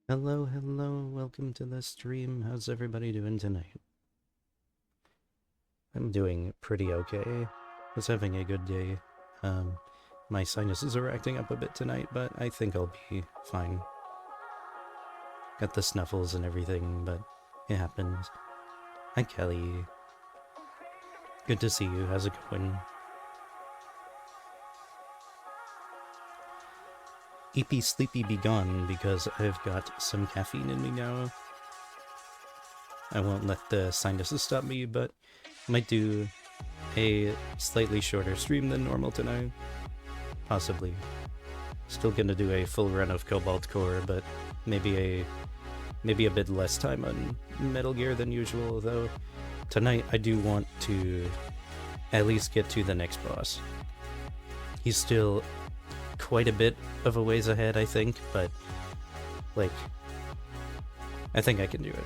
Hello, welcome to the stream. How's everybody doing tonight? I'm doing pretty okay. Was having a good day. My sinuses are acting up a bit tonight, but I think I'll be fine. Got the snuffles and everything, but it happens. Hi, Kelly. Good to see you. How's it going? EP Sleepy be gone because I've got some caffeine in me now. I won't let the sinuses stop me, but might do a slightly shorter stream than normal tonight. Possibly. Still gonna do a full run of Cobalt Core, but maybe a bit less time on Metal Gear than usual, though tonight I do want to at least get to the next boss. He's still quite a bit of a ways ahead, I think, but like I think I can do it.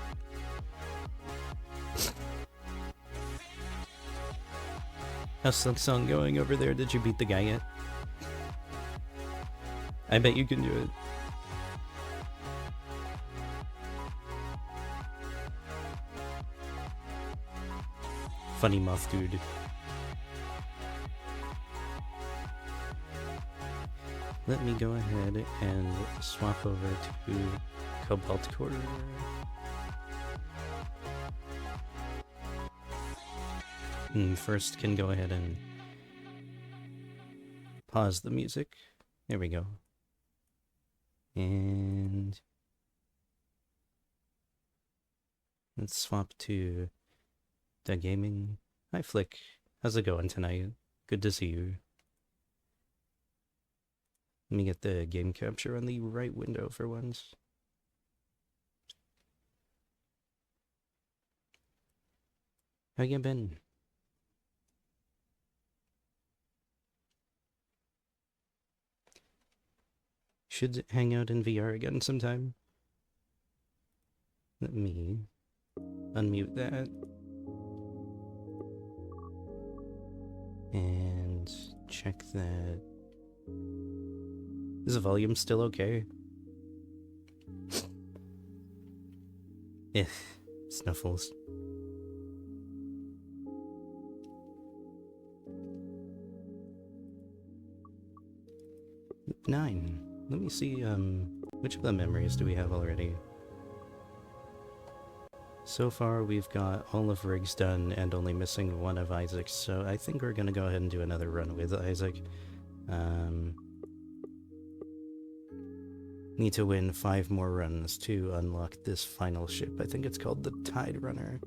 How's Silksong going over there? Did you beat the guy yet? I bet you can do it. Funny moth dude. Let me go ahead and swap over to Cobalt Core. First can go ahead and pause the music. There we go. And let's swap to the gaming. Hi Flick, how's it going tonight? Good to see you. Let me get the game capture on the right window for once. How you been? Should hang out in VR again sometime. Let me unmute that. And check that. Is the volume still okay? Snuffles. week 9. Let me see, which of the memories do we have already? So far, we've got all of Riggs done and only missing one of Isaac's, so I think we're gonna go ahead and do another run with Isaac. Need to win 5 more runs to unlock this final ship. I think it's called the Tide Runner.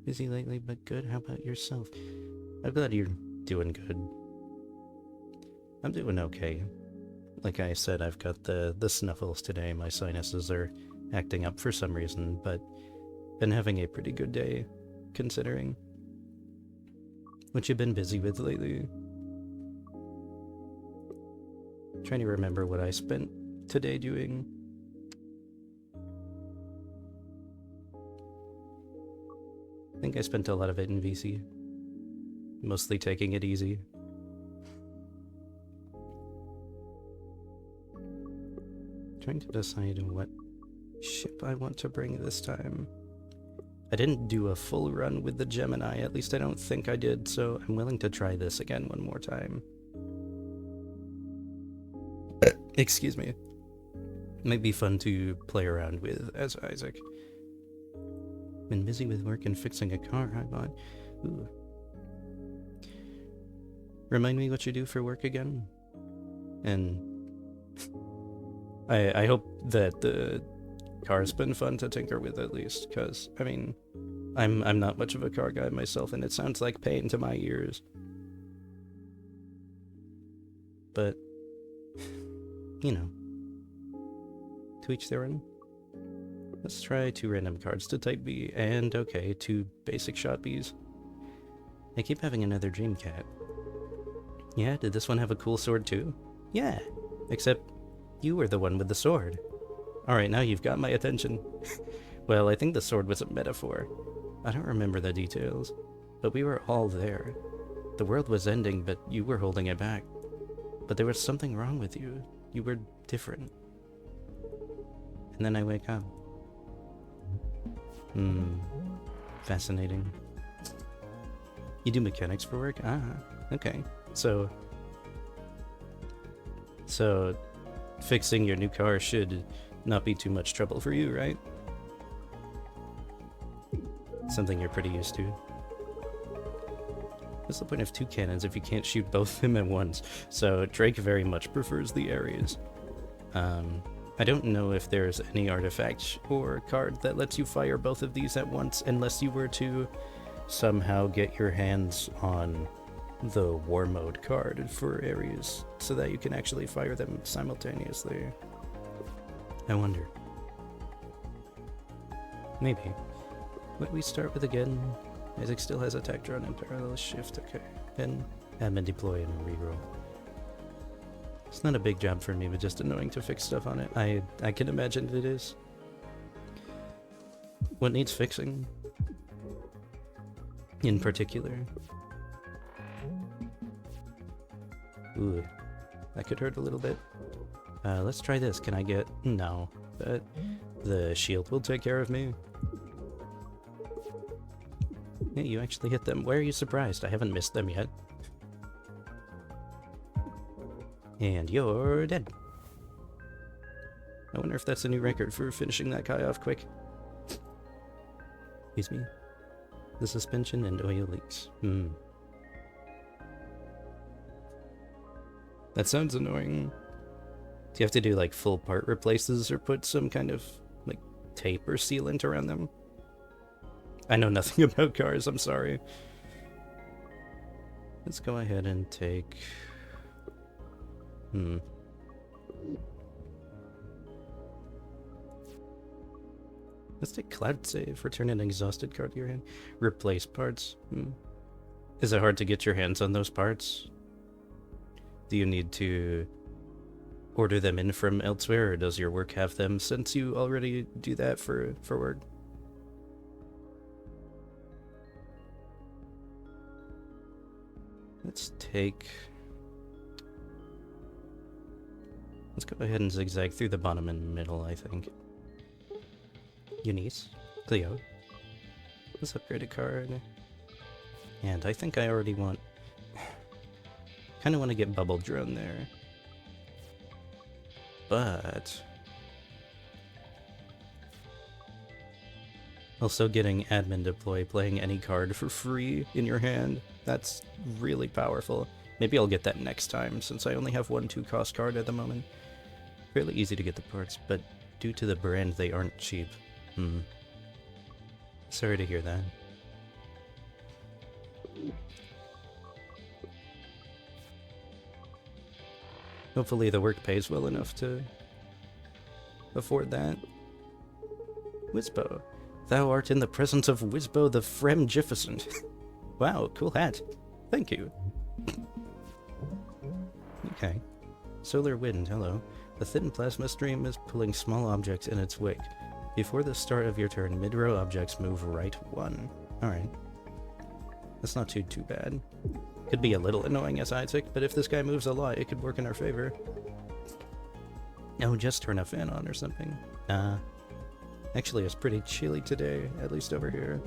Busy lately, but good. How about yourself? I'm glad you're doing good. I'm doing okay. Like I said, I've got the snuffles today. My sinuses are acting up for some reason, but been having a pretty good day, considering. What you been busy with lately? Trying to remember what I spent today doing. I think I spent a lot of it in VC. Mostly taking it easy. Trying to decide what ship I want to bring this time. I didn't do a full run with the Gemini, at least I don't think I did, so I'm willing to try this again one more time. Excuse me. Might be fun to play around with as Isaac. Been busy with work and fixing a car I bought. Ooh. Remind me what you do for work again? And I hope that the car's been fun to tinker with at least, because, I mean, I'm not much of a car guy myself, and it sounds like pain to my ears. But, you know, to each their own. Let's try 2 random cards to type B, and okay, 2 basic shot Bs. I keep having another dream cat. Yeah, did this one have a cool sword too? Yeah, except you were the one with the sword. Alright, now you've got my attention. Well, I think the sword was a metaphor. I don't remember the details, but we were all there. The world was ending, but you were holding it back. But there was something wrong with you. You were different. And then I wake up. Fascinating. You do mechanics for work? Ah, okay. So fixing your new car should not be too much trouble for you, right? Something you're pretty used to. What's the point of 2 cannons if you can't shoot both of them at once? So Drake very much prefers the Ares. I don't know if there's any artifact or card that lets you fire both of these at once, unless you were to somehow get your hands on the War Mode card for Ares, so that you can actually fire them simultaneously. I wonder. Maybe. What do we start with again? Isaac still has attack drone and parallel shift, okay. And admin deploy and reroll. It's not a big job for me, but just annoying to fix stuff on it. I can imagine it is. What needs fixing? In particular? Ooh, that could hurt a little bit. Let's try this. Can I get... No, but the shield will take care of me. Hey, you actually hit them. Why are you surprised? I haven't missed them yet. And you're dead. I wonder if that's a new record for finishing that guy off quick. Excuse me. The suspension and oil leaks. That sounds annoying. Do you have to do like full part replaces or put some kind of like tape or sealant around them? I know nothing about cars, I'm sorry. Let's go ahead and take... Let's take Cloud Save. Return an exhausted card to your hand. Replace parts. Is it hard to get your hands on those parts? Do you need to order them in from elsewhere, or does your work have them since you already do that for work? Let's go ahead and zigzag through the bottom and middle, I think. Eunice, Cleo. Let's upgrade a card. And I think I already want... Kind of want to get Bubble Drone there. But also getting Admin Deploy, playing any card for free in your hand, that's really powerful. Maybe I'll get that next time, since I only have one 2-cost card at the moment. Fairly easy to get the parts, but due to the brand, they aren't cheap. Sorry to hear that. Hopefully the work pays well enough to afford that. Wizbo. Thou art in the presence of Wizbo the Fremgificent. Wow, cool hat. Thank you. Okay. Solar wind, hello. A thin plasma stream is pulling small objects in its wake. Before the start of your turn, mid-row objects move right 1. Alright. That's not too bad. Could be a little annoying as Isaac, but if this guy moves a lot, it could work in our favor. Oh, just turn a fan on or something. Actually, it's pretty chilly today, at least over here.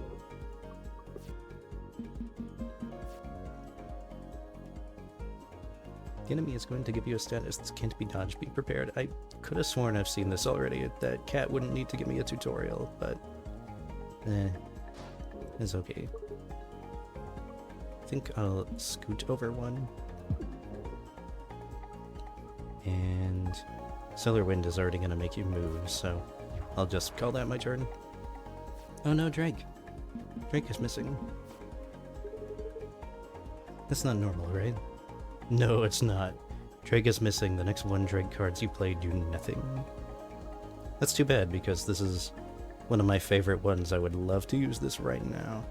The enemy is going to give you a status that can't be dodged. Be prepared. I could have sworn I've seen this already. That cat wouldn't need to give me a tutorial, but it's okay. I think I'll scoot over one. And Solar Wind is already going to make you move, so I'll just call that my turn. Oh no, Drake. Drake is missing. That's not normal, right? No, it's not. Drake is missing. The next 1 Drake cards you play do nothing. That's too bad, because this is one of my favorite ones. I would love to use this right now.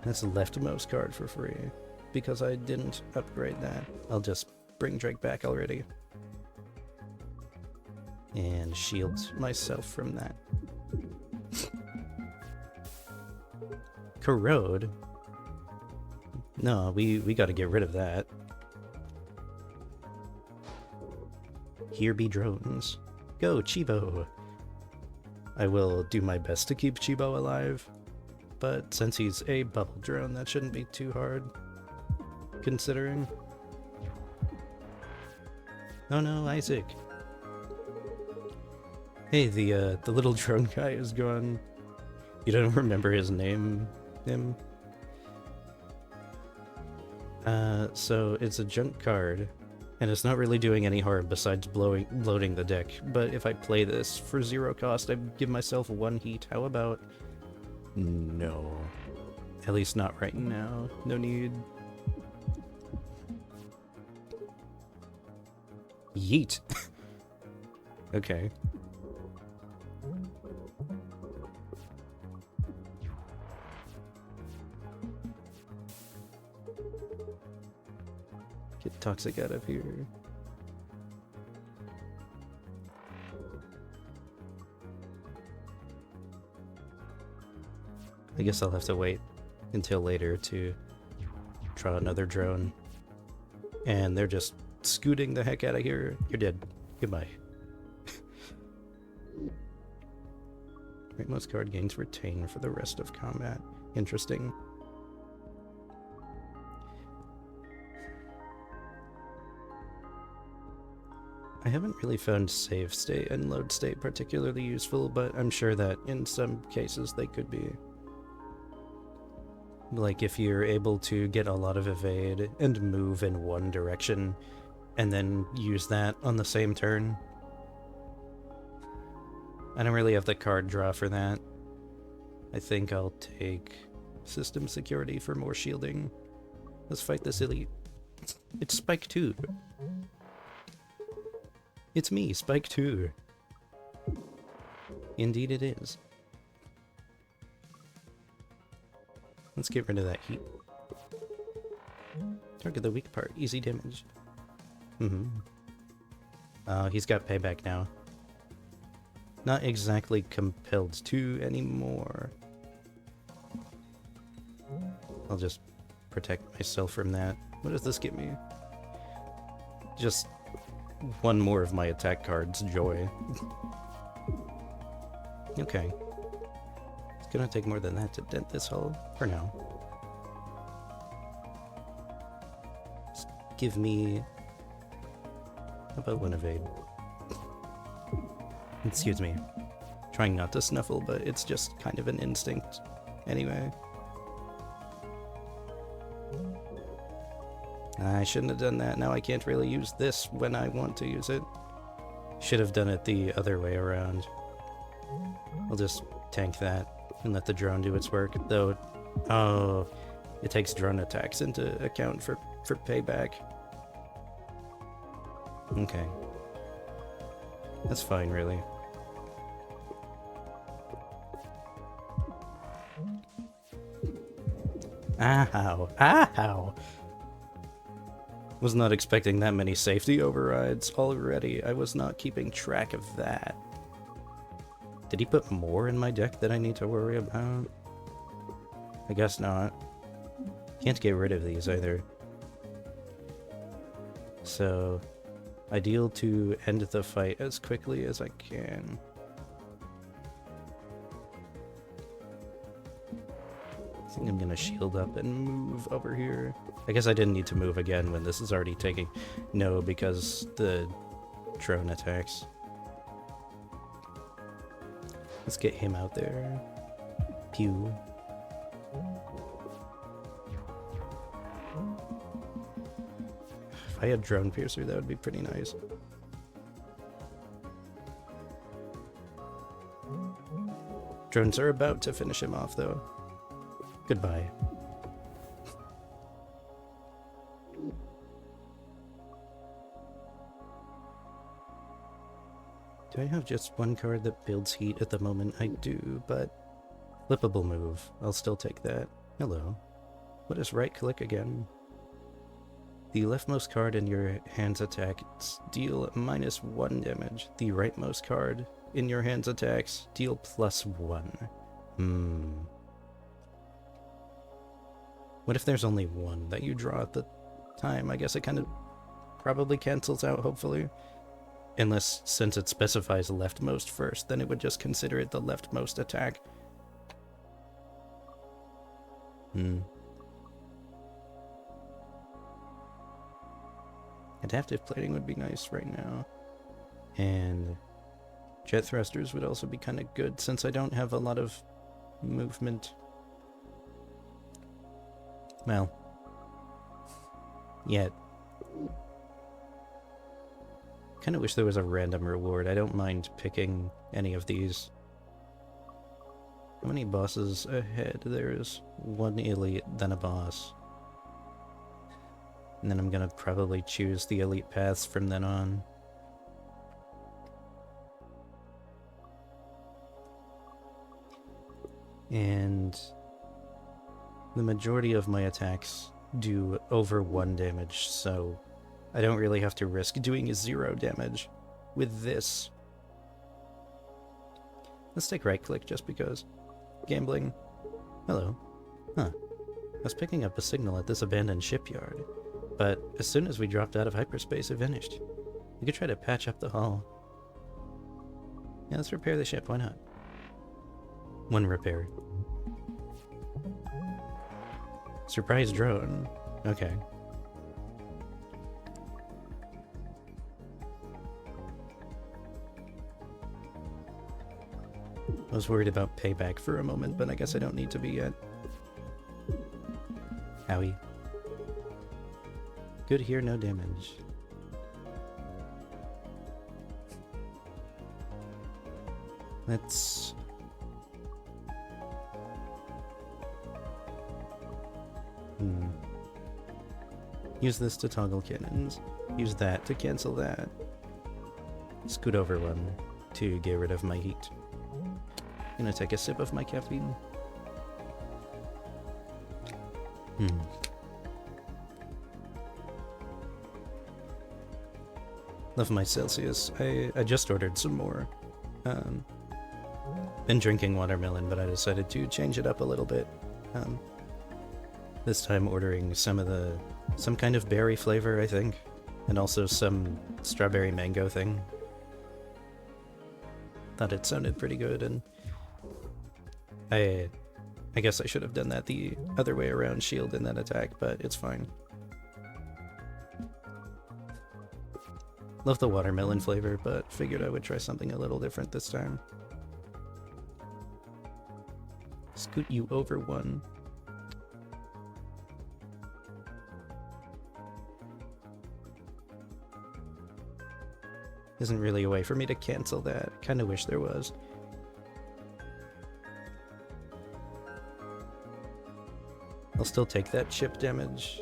That's the leftmost card for free, because I didn't upgrade that. I'll just bring Drake back already. And shield myself from that. Corrode? No, we gotta get rid of that. Here be drones. Go, Chibo! I will do my best to keep Chibo alive, but since he's a bubble drone, that shouldn't be too hard, considering. Oh no, Isaac! Hey, the little drone guy is gone. You don't remember his name, him? So it's a junk card, and it's not really doing any harm besides bloating the deck, but if I play this for 0 cost, I give myself 1 heat. How about... No. At least not right now. No need. Yeet! Okay. Get Toxic out of here. I guess I'll have to wait until later to try another drone. And they're just scooting the heck out of here. You're dead. Goodbye. Rightmost card gains retain for the rest of combat. Interesting. I haven't really found save state and load state particularly useful, but I'm sure that in some cases they could be. Like if you're able to get a lot of evade and move in one direction, and then use that on the same turn. I don't really have the card draw for that. I think I'll take System Security for more shielding. Let's fight this elite. It's Spike 2. It's me, Spike 2. Indeed it is. Let's get rid of that heat. Target the weak part, easy damage. He's got payback now. Not exactly compelled to anymore. I'll just protect myself from that. What does this get me? Just one more of my attack cards, joy. Okay. It's gonna take more than that to dent this hull, for now. give me... How about one evade? Excuse me. Trying not to snuffle, but it's just kind of an instinct anyway. I shouldn't have done that. Now I can't really use this when I want to use it. Should have done it the other way around. I'll just tank that and let the drone do its work, though. Oh, it takes drone attacks into account for payback. Okay. That's fine, really. Ow! Ow! Was not expecting that many safety overrides already. I was not keeping track of that. Did he put more in my deck that I need to worry about? I guess not. Can't get rid of these either. So, ideal to end the fight as quickly as I can. I think I'm gonna shield up and move over here. I guess I didn't need to move again when this is already taking... No, because the drone attacks. Let's get him out there. Pew. If I had Drone Piercer, that would be pretty nice. Drones are about to finish him off, though. Goodbye. Do I have just one card that builds heat at the moment? I do, but... Flippable move. I'll still take that. Hello. What is right click again? The leftmost card in your hand's attacks deal -1 damage. The rightmost card in your hand's attacks deal +1. What if there's only one that you draw at the time? I guess it kind of probably cancels out, hopefully. Unless, since it specifies leftmost first, then it would just consider it the leftmost attack. Adaptive plating would be nice right now. And jet thrusters would also be kind of good, since I don't have a lot of movement. Well, yet. Kind of wish there was a random reward. I don't mind picking any of these. How many bosses ahead? There's one elite, then a boss. And then I'm gonna probably choose the elite paths from then on. And the majority of my attacks do over 1 damage, so I don't really have to risk doing 0 damage with this. Let's take right click just because. Gambling. Hello. Huh. I was picking up a signal at this abandoned shipyard, but as soon as we dropped out of hyperspace, it vanished. We could try to patch up the hull. Yeah, let's repair the ship, why not? 1 repair. Surprise drone. Okay. I was worried about payback for a moment, but I guess I don't need to be yet. Howie. Good here, no damage. Let's... Use this to toggle cannons. Use that to cancel that. Scoot over 1 to get rid of my heat. Gonna take a sip of my caffeine. Love my Celsius. I just ordered some more. Been drinking watermelon, but I decided to change it up a little bit. This time ordering some kind of berry flavor, I think. And also some strawberry mango thing. Thought it sounded pretty good, and I guess I should have done that the other way around, shield in that attack, but it's fine. Love the watermelon flavor, but figured I would try something a little different this time. Scoot you over one. Isn't really a way for me to cancel that. Kinda wish there was. I'll still take that chip damage.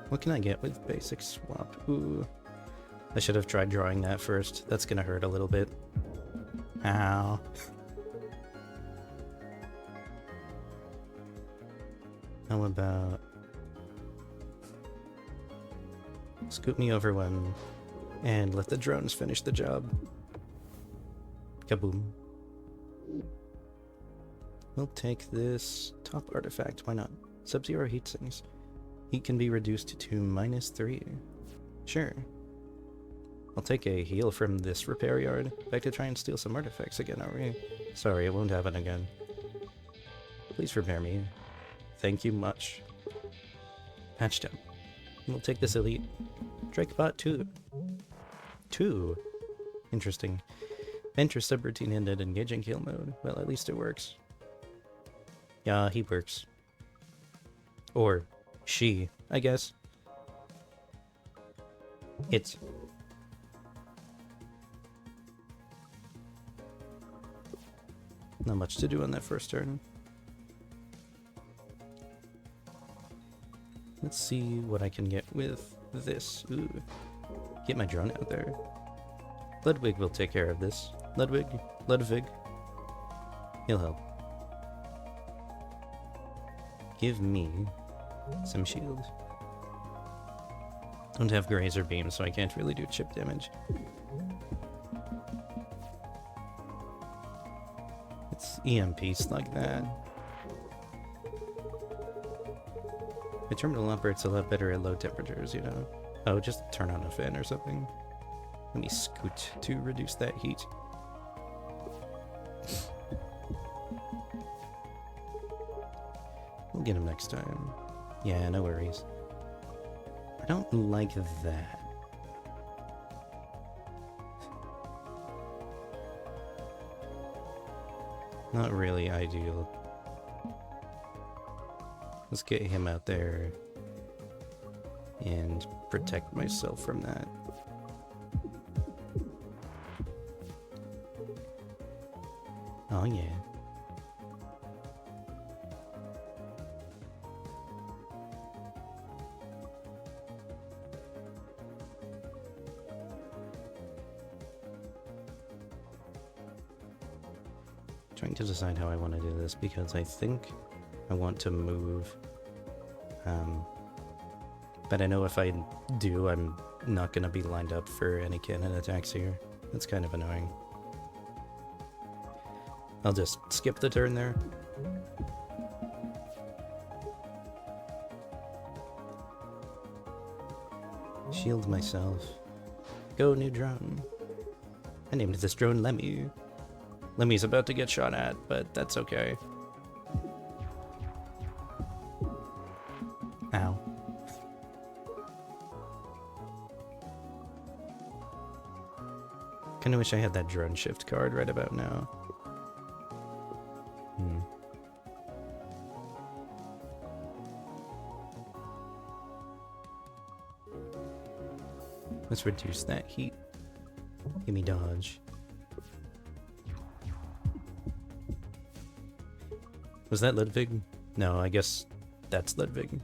What can I get with basic swap? Ooh. I should have tried drawing that first. That's gonna hurt a little bit. Ow. How about... scoot me over one and let the drones finish the job. Kaboom. We'll take this top artifact, why not? Sub-zero heat sinks. Heat can be reduced to -3. Sure. I'll take a heal from this repair yard. Back to try and steal some artifacts again, are we? Sorry, it won't happen again. Please repair me. Thank you much. Patched up. We'll take this elite. Drakebot 2. 2? Interesting. Enter subroutine ended, engaging kill mode. Well, at least it works. Yeah, he works. Or she, I guess. It's... not much to do on that first turn. Let's see what I can get with this. Ooh. Get my drone out there. Ludwig will take care of this. Ludwig. He'll help. Give me some shield. Don't have grazer beam, so I can't really do chip damage. It's EMPs like that. My terminal operates a lot better at low temperatures, you know. Oh, just turn on a fan or something. Let me scoot to reduce that heat. We'll get him next time. Yeah, no worries. I don't like that. Not really ideal. Let's get him out there and protect myself from that. Oh yeah. Trying to decide how I want to do this because I think I want to move, but I know if I do, I'm not going to be lined up for any cannon attacks here. That's kind of annoying. I'll just skip the turn there. Shield myself. Go, new drone. I named this drone Lemmy. Lemmy's about to get shot at, but that's okay. Ow. Kinda wish I had that drone shift card right about now. Let's reduce that heat. Give me dodge. Was that Ludwig? No, I guess that's Ludwig.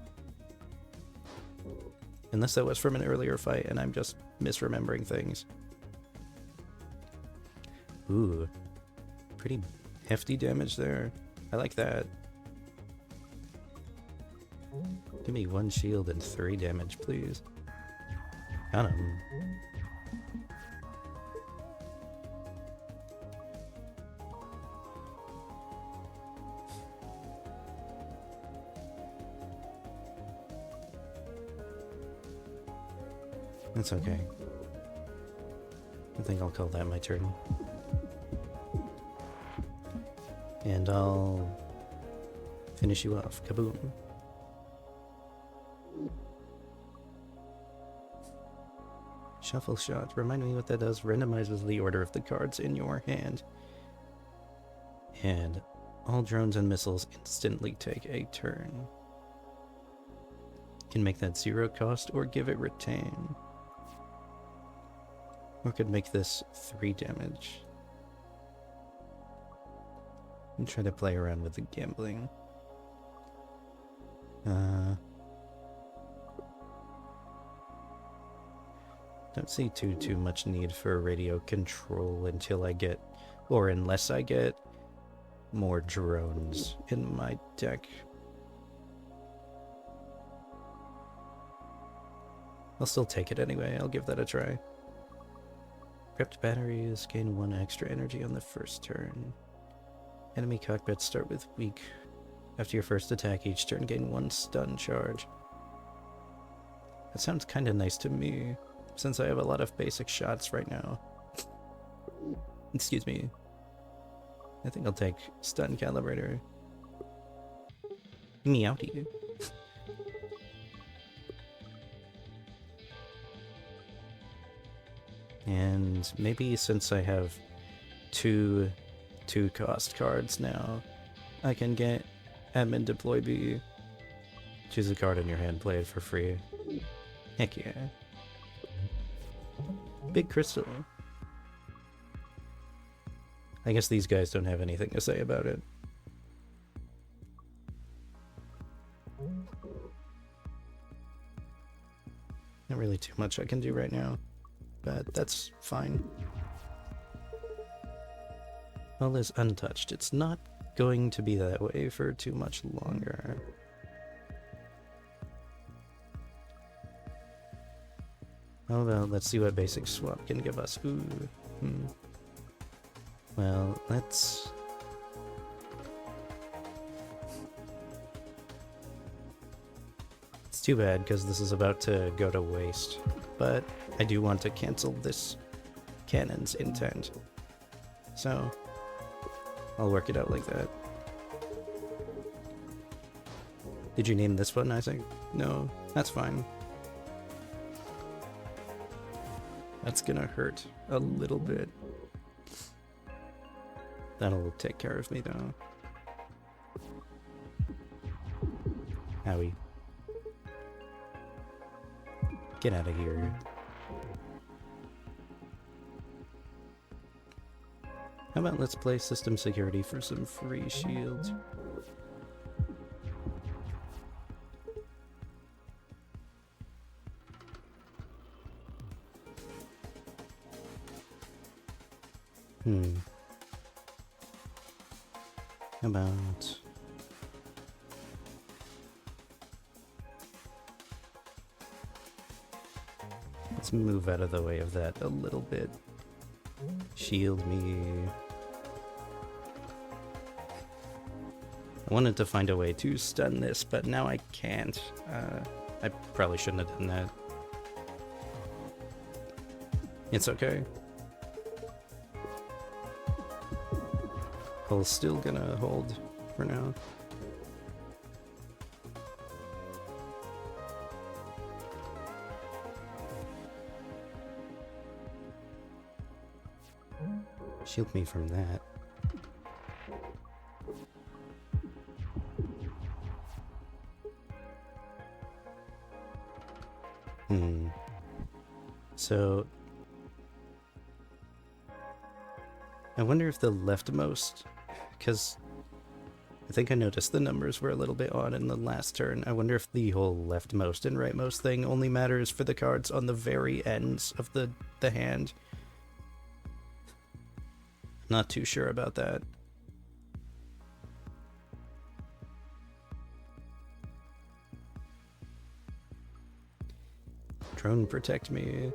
Unless that was from an earlier fight and I'm just misremembering things. Ooh. Pretty hefty damage there. I like that. Give me 1 shield and 3 damage, please. Got him. That's okay. I think I'll call that my turn. And I'll finish you off. Kaboom. Shuffle shot. Remind me what that does. Randomizes the order of the cards in your hand. And all drones and missiles instantly take a turn. Can make that 0 cost or give it retain. Or could make this 3 damage. And try to play around with the gambling. Don't see too much need for radio control until I get, or unless I get, more drones in my deck. I'll still take it anyway, I'll give that a try. Prepped batteries gain 1 extra energy on the first turn. Enemy cockpits start with weak. After your first attack each turn, gain 1 stun charge. That sounds kinda nice to me, since I have a lot of basic shots right now. Excuse me. I think I'll take stun calibrator. Meowty. And maybe since I have two cost cards now, I can get Admin Deploy B. Choose a card in your hand, play it for free. Heck yeah. Big crystal. I guess these guys don't have anything to say about it. Not really too much I can do right now, but that's fine. All is untouched. It's not going to be that way for too much longer. How about let's see what basic swap can give us. Ooh. Well, let's... It's too bad because this is about to go to waste, but I do want to cancel this cannon's intent. So, I'll work it out like that. Did you name this one, Isaac? No, that's fine. That's gonna hurt a little bit. That'll take care of me, though. Howie. Get out of here. How about let's play system security for some free shields? How about... Let's move out of the way of that a little bit. Shield me. I wanted to find a way to stun this, but now I can't. I probably shouldn't have done that. It's okay. Hull's still gonna hold for now. Shield me from that. So I wonder if the leftmost, because I think I noticed the numbers were a little bit odd in the last turn. I wonder if the whole leftmost and rightmost thing only matters for the cards on the very ends of the hand. Not too sure about that. Drone protect me.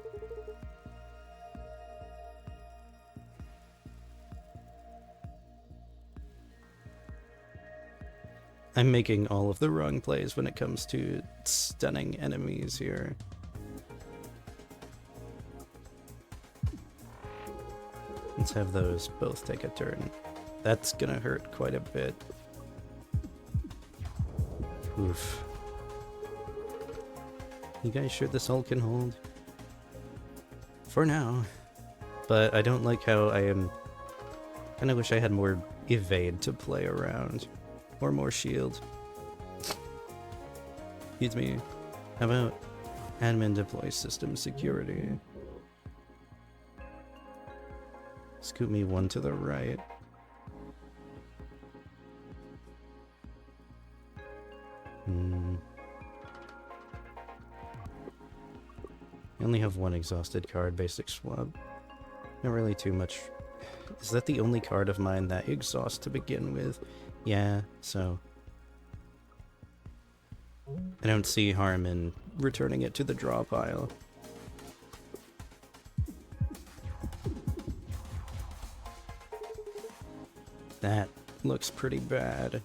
I'm making all of the wrong plays when it comes to stunning enemies here. Let's have those both take a turn. That's gonna hurt quite a bit. Oof. You guys sure this hull can hold? For now. But I don't like how I am... Kinda wish I had more evade to play around. Or more shield. Excuse me. How about admin deploy system security? Scoot me one to the right. I only have one exhausted card, basic swap. Not really too much. Is that the only card of mine that exhausts to begin with? Yeah, so... I don't see harm in returning it to the draw pile. That looks pretty bad.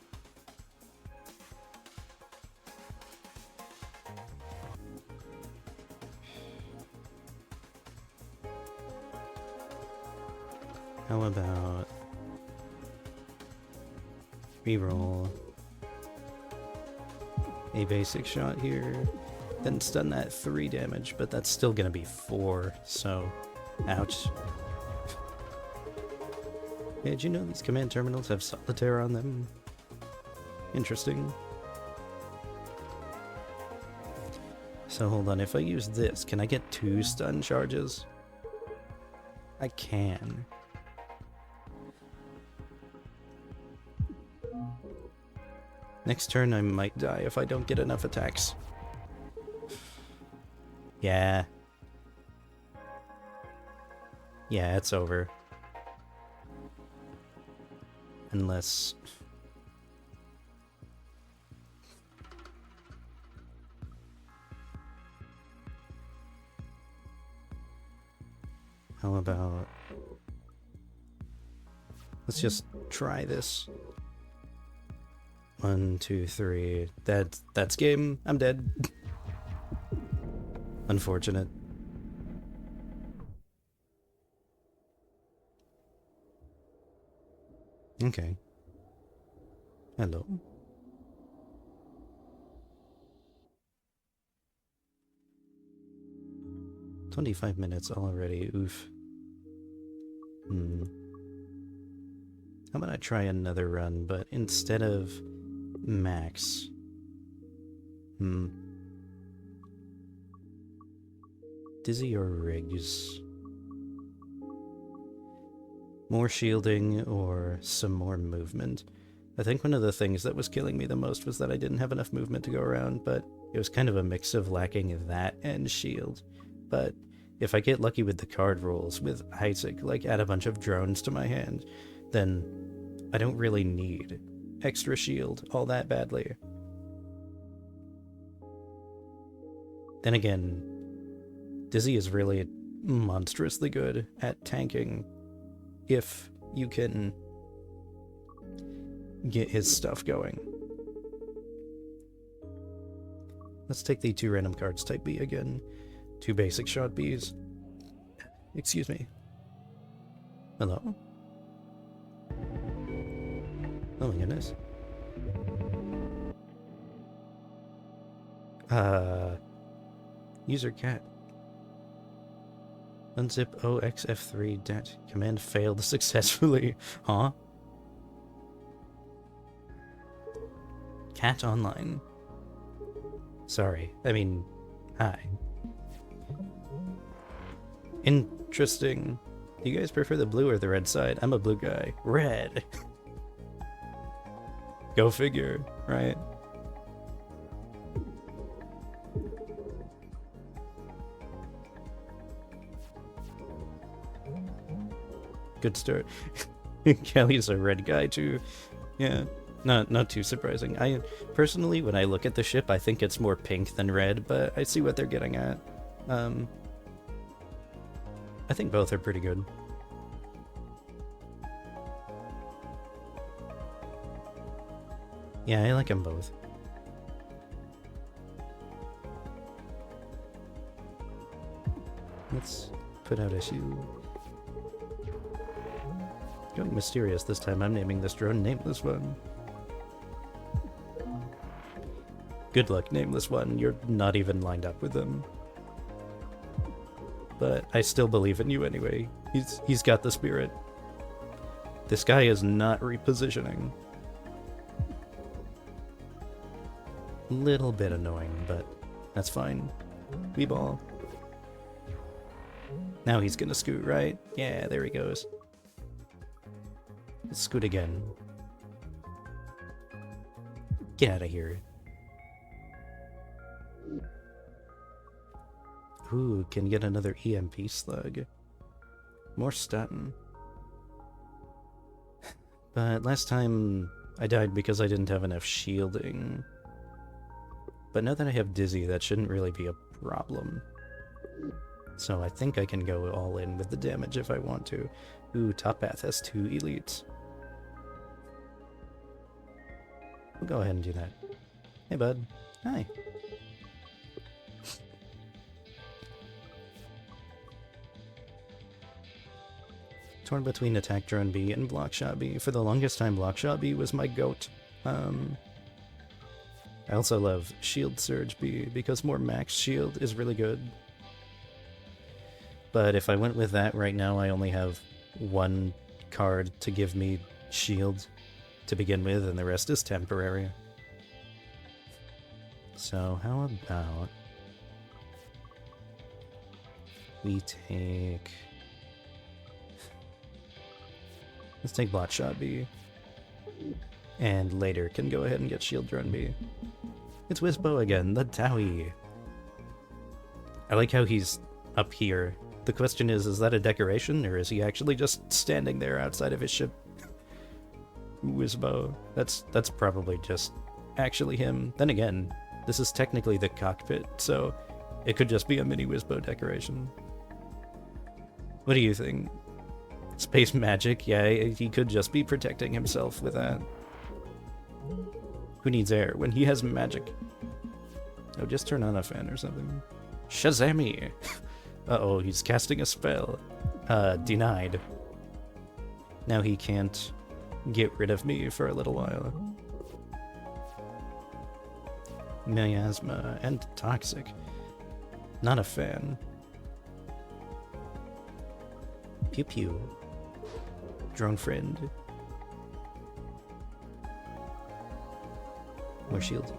How about reroll a basic shot here, then stun that 3 damage, but that's still gonna be 4, so ouch. Yeah, did you know these command terminals have solitaire on them? Interesting. So hold on, if I use this, can I get 2 stun charges? I can. Next turn I might die if I don't get enough attacks. Yeah. Yeah, it's over. Unless... How about... Let's just try this. 1, 2, 3. That's game. I'm dead. Unfortunate. Okay. Hello. "25 minutes already, oof. How about I try another run, but instead of max. Dizzy or rigs? More shielding or some more movement? I think one of the things that was killing me the most was that I didn't have enough movement to go around, but it was kind of a mix of lacking that and shield. But if I get lucky with the card rolls with Isaac, like add a bunch of drones to my hand, then I don't really need extra shield all that badly. Then again, Dizzy is really monstrously good at tanking if you can get his stuff going. Let's take the 2 random cards type B again. 2 basic shot Bs. Excuse me. Hello? Oh my goodness. User cat. Unzip OXF3 det. Command failed successfully. Huh? Cat online. Sorry. I mean, hi. Interesting. Do you guys prefer the blue or the red side? I'm a blue guy. Red. Go figure, right? Good start. Kelly's a red guy too. Yeah, not too surprising. I personally, when I look at the ship, I think it's more pink than red, but I see what they're getting at. I think both are pretty good. Yeah, I like them both. Let's put out issue. Going mysterious this time. I'm naming this drone Nameless One. Good luck, Nameless One. You're not even lined up with them. but I still believe in you anyway. He's got the spirit. This guy is not repositioning. Little bit annoying, but that's fine. We ball. Now he's gonna scoot, right? Yeah, there he goes. Let's scoot again. Get out of here. Ooh, can get another EMP slug. More stun. But last time I died because I didn't have enough shielding. But now that I have Dizzy, that shouldn't really be a problem. So I think I can go all in with the damage if I want to. Ooh, top path has 2 elites. We'll go ahead and do that. Hey, bud. Hi. Torn between attack drone B and block shot B. For the longest time, block shot B was my goat. I also love shield surge B because more max shield is really good. But if I went with that right now, I only have 1 card to give me shield to begin with, and the rest is temporary. So how about we take... Let's take Blot Shot B. And later can go ahead and get Shield Drone B. It's Whisbo again, the Dowie. I like how he's up here. The question is that a decoration, or is he actually just standing there outside of his ship? Whisbo. That's probably just actually him. Then again, this is technically the cockpit, so it could just be a mini Whisbo decoration. What do you think? Space magic? Yeah, he could just be protecting himself with that. Who needs air when he has magic? Oh, just turn on a fan or something. Shazami! Uh-oh, he's casting a spell. Denied. Now he can't get rid of me for a little while. Miasma and Toxic. Not a fan. Pew pew. Drone friend. More shield.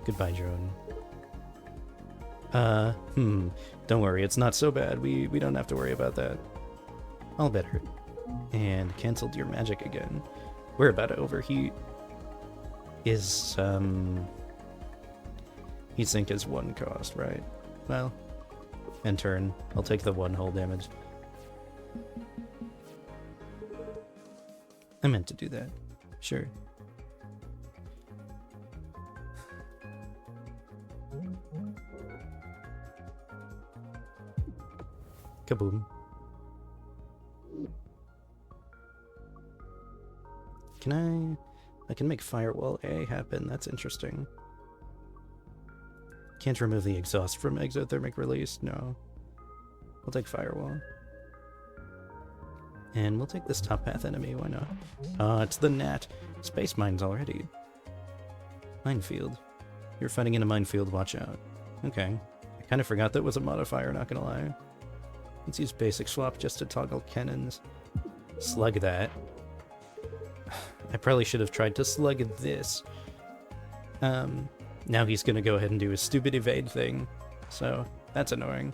Goodbye, drone. Don't worry, it's not so bad. We don't have to worry about that. All better. And canceled your magic again. We're about to overheat. Is, heat sink is 1 cost, right? Well, and turn. I'll take the 1 hull damage. I meant to do that. Sure. Kaboom. I can make Firewall A happen, that's interesting. Can't remove the exhaust from exothermic release, no. We'll take Firewall. And we'll take this top path enemy, why not? It's the Gnat. Space mines already. Minefield. You're fighting in a minefield, watch out. Okay. I kind of forgot that was a modifier, not gonna lie. Let's use basic swap just to toggle cannons. Slug that. I probably should have tried to slug this. Now he's gonna go ahead and do his stupid evade thing. So, that's annoying.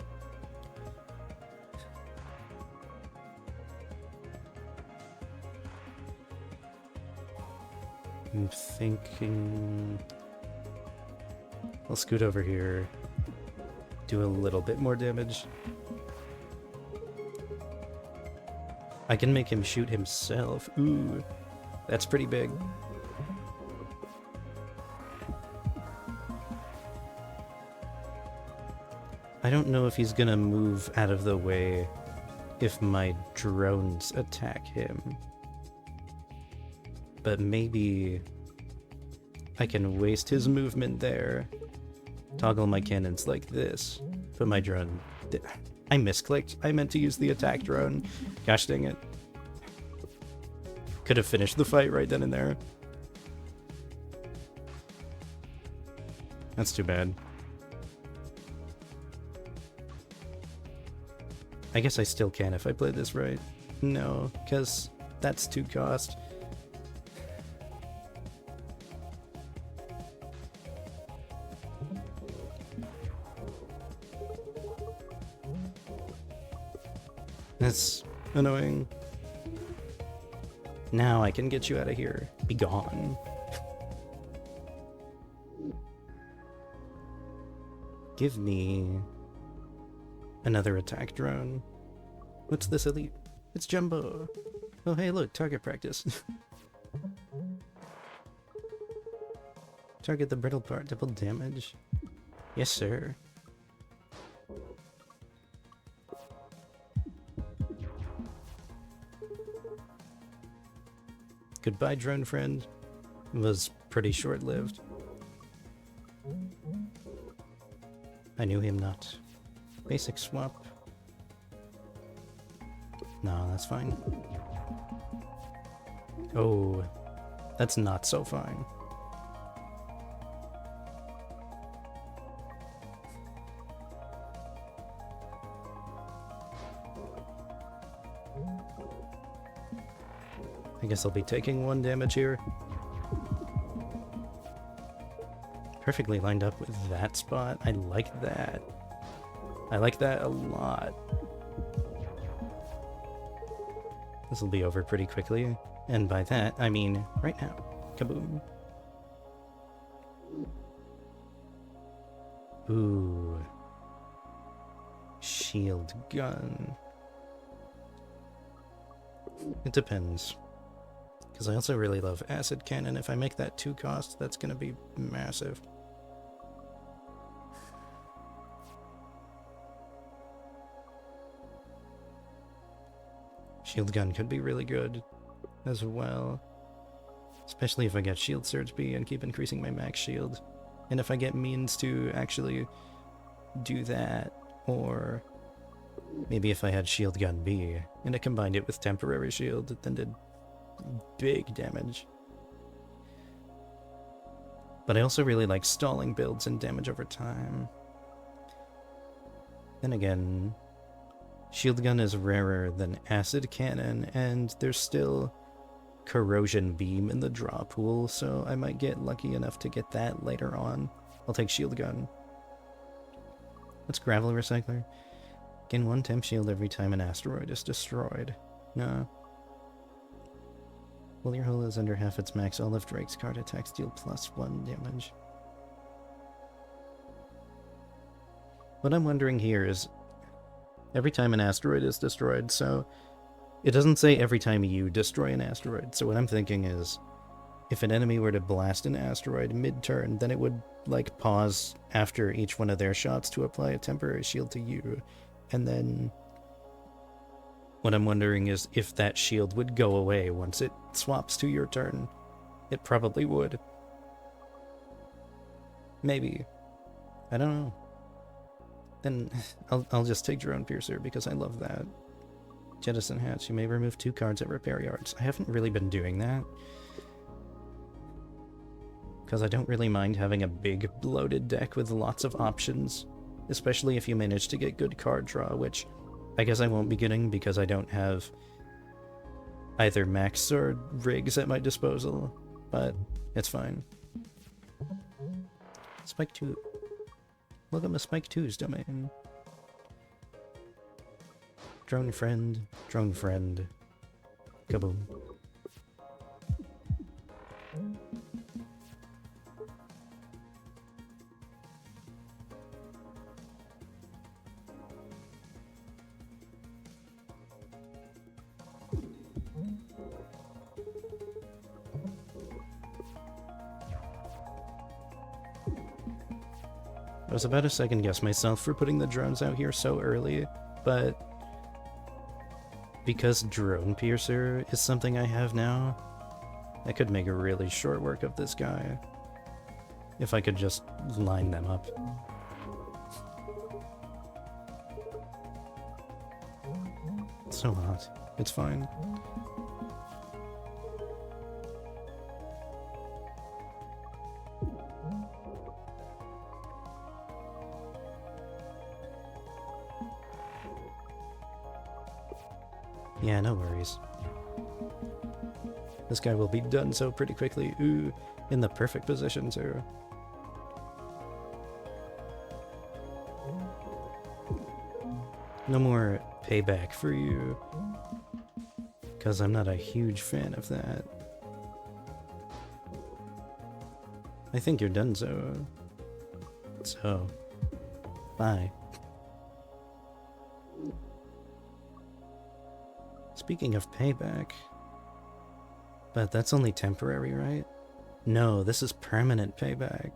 I'm thinking... I'll scoot over here. Do a little bit more damage. I can make him shoot himself. Ooh, that's pretty big. I don't know if he's gonna move out of the way if my drones attack him. But maybe I can waste his movement there. Toggle my cannons like this. Put my drone... I misclicked. I meant to use the attack drone. Gosh dang it. Could have finished the fight right then and there. That's too bad. I guess I still can if I play this right. No, because that's 2 cost. That's annoying. Now I can get you out of here. Be gone. Give me another attack drone. What's this elite? It's Jumbo. Oh hey look, target practice. Target the brittle part, double damage. Yes sir. Goodbye, drone friend. It was pretty short-lived. I knew him not. Basic swap. No, that's fine. Oh, that's not so fine. I guess I'll be taking 1 damage here. Perfectly lined up with that spot. I like that. I like that a lot. This will be over pretty quickly. And by that, I mean right now. Kaboom. Ooh. Shield gun. It depends. Because I also really love acid cannon. If I make that 2 cost, that's going to be massive. Shield gun could be really good as well. Especially if I get shield surge B and keep increasing my max shield. And if I get means to actually do that, or maybe if I had shield gun B and I combined it with temporary shield, it then did big damage. But I also really like stalling builds and damage over time. Then again, shield gun is rarer than acid cannon, and there's still corrosion beam in the draw pool, so I might get lucky enough to get that later on. I'll take shield gun. What's gravel recycler? Gain 1 temp shield every time an asteroid is destroyed. No. While your hull is under half its max, all of Drake's card attacks deal +1 damage. What I'm wondering here is, every time an asteroid is destroyed, so it doesn't say every time you destroy an asteroid, so what I'm thinking is, if an enemy were to blast an asteroid mid-turn, then it would, like, pause after each one of their shots to apply a temporary shield to you, and then what I'm wondering is if that shield would go away once it swaps to your turn. It probably would. Maybe. I don't know. Then I'll just take Drone Piercer because I love that. Jettison Hatch. You may remove 2 cards at repair yards. I haven't really been doing that, because I don't really mind having a big bloated deck with lots of options, especially if you manage to get good card draw, which I guess I won't be getting because I don't have either max or rigs at my disposal, but it's fine. Spike 2. Welcome to Spike 2's domain. Drone friend, kaboom. I was about to second guess myself for putting the drones out here so early, but because Drone Piercer is something I have now, I could make a really short work of this guy if I could just line them up. It's so hot. It's fine. Yeah, no worries. This guy will be done so pretty quickly. Ooh, in the perfect position too. No more payback for you, because I'm not a huge fan of that. I think you're done, so bye. Speaking of payback, but that's only temporary, right? No, this is permanent payback.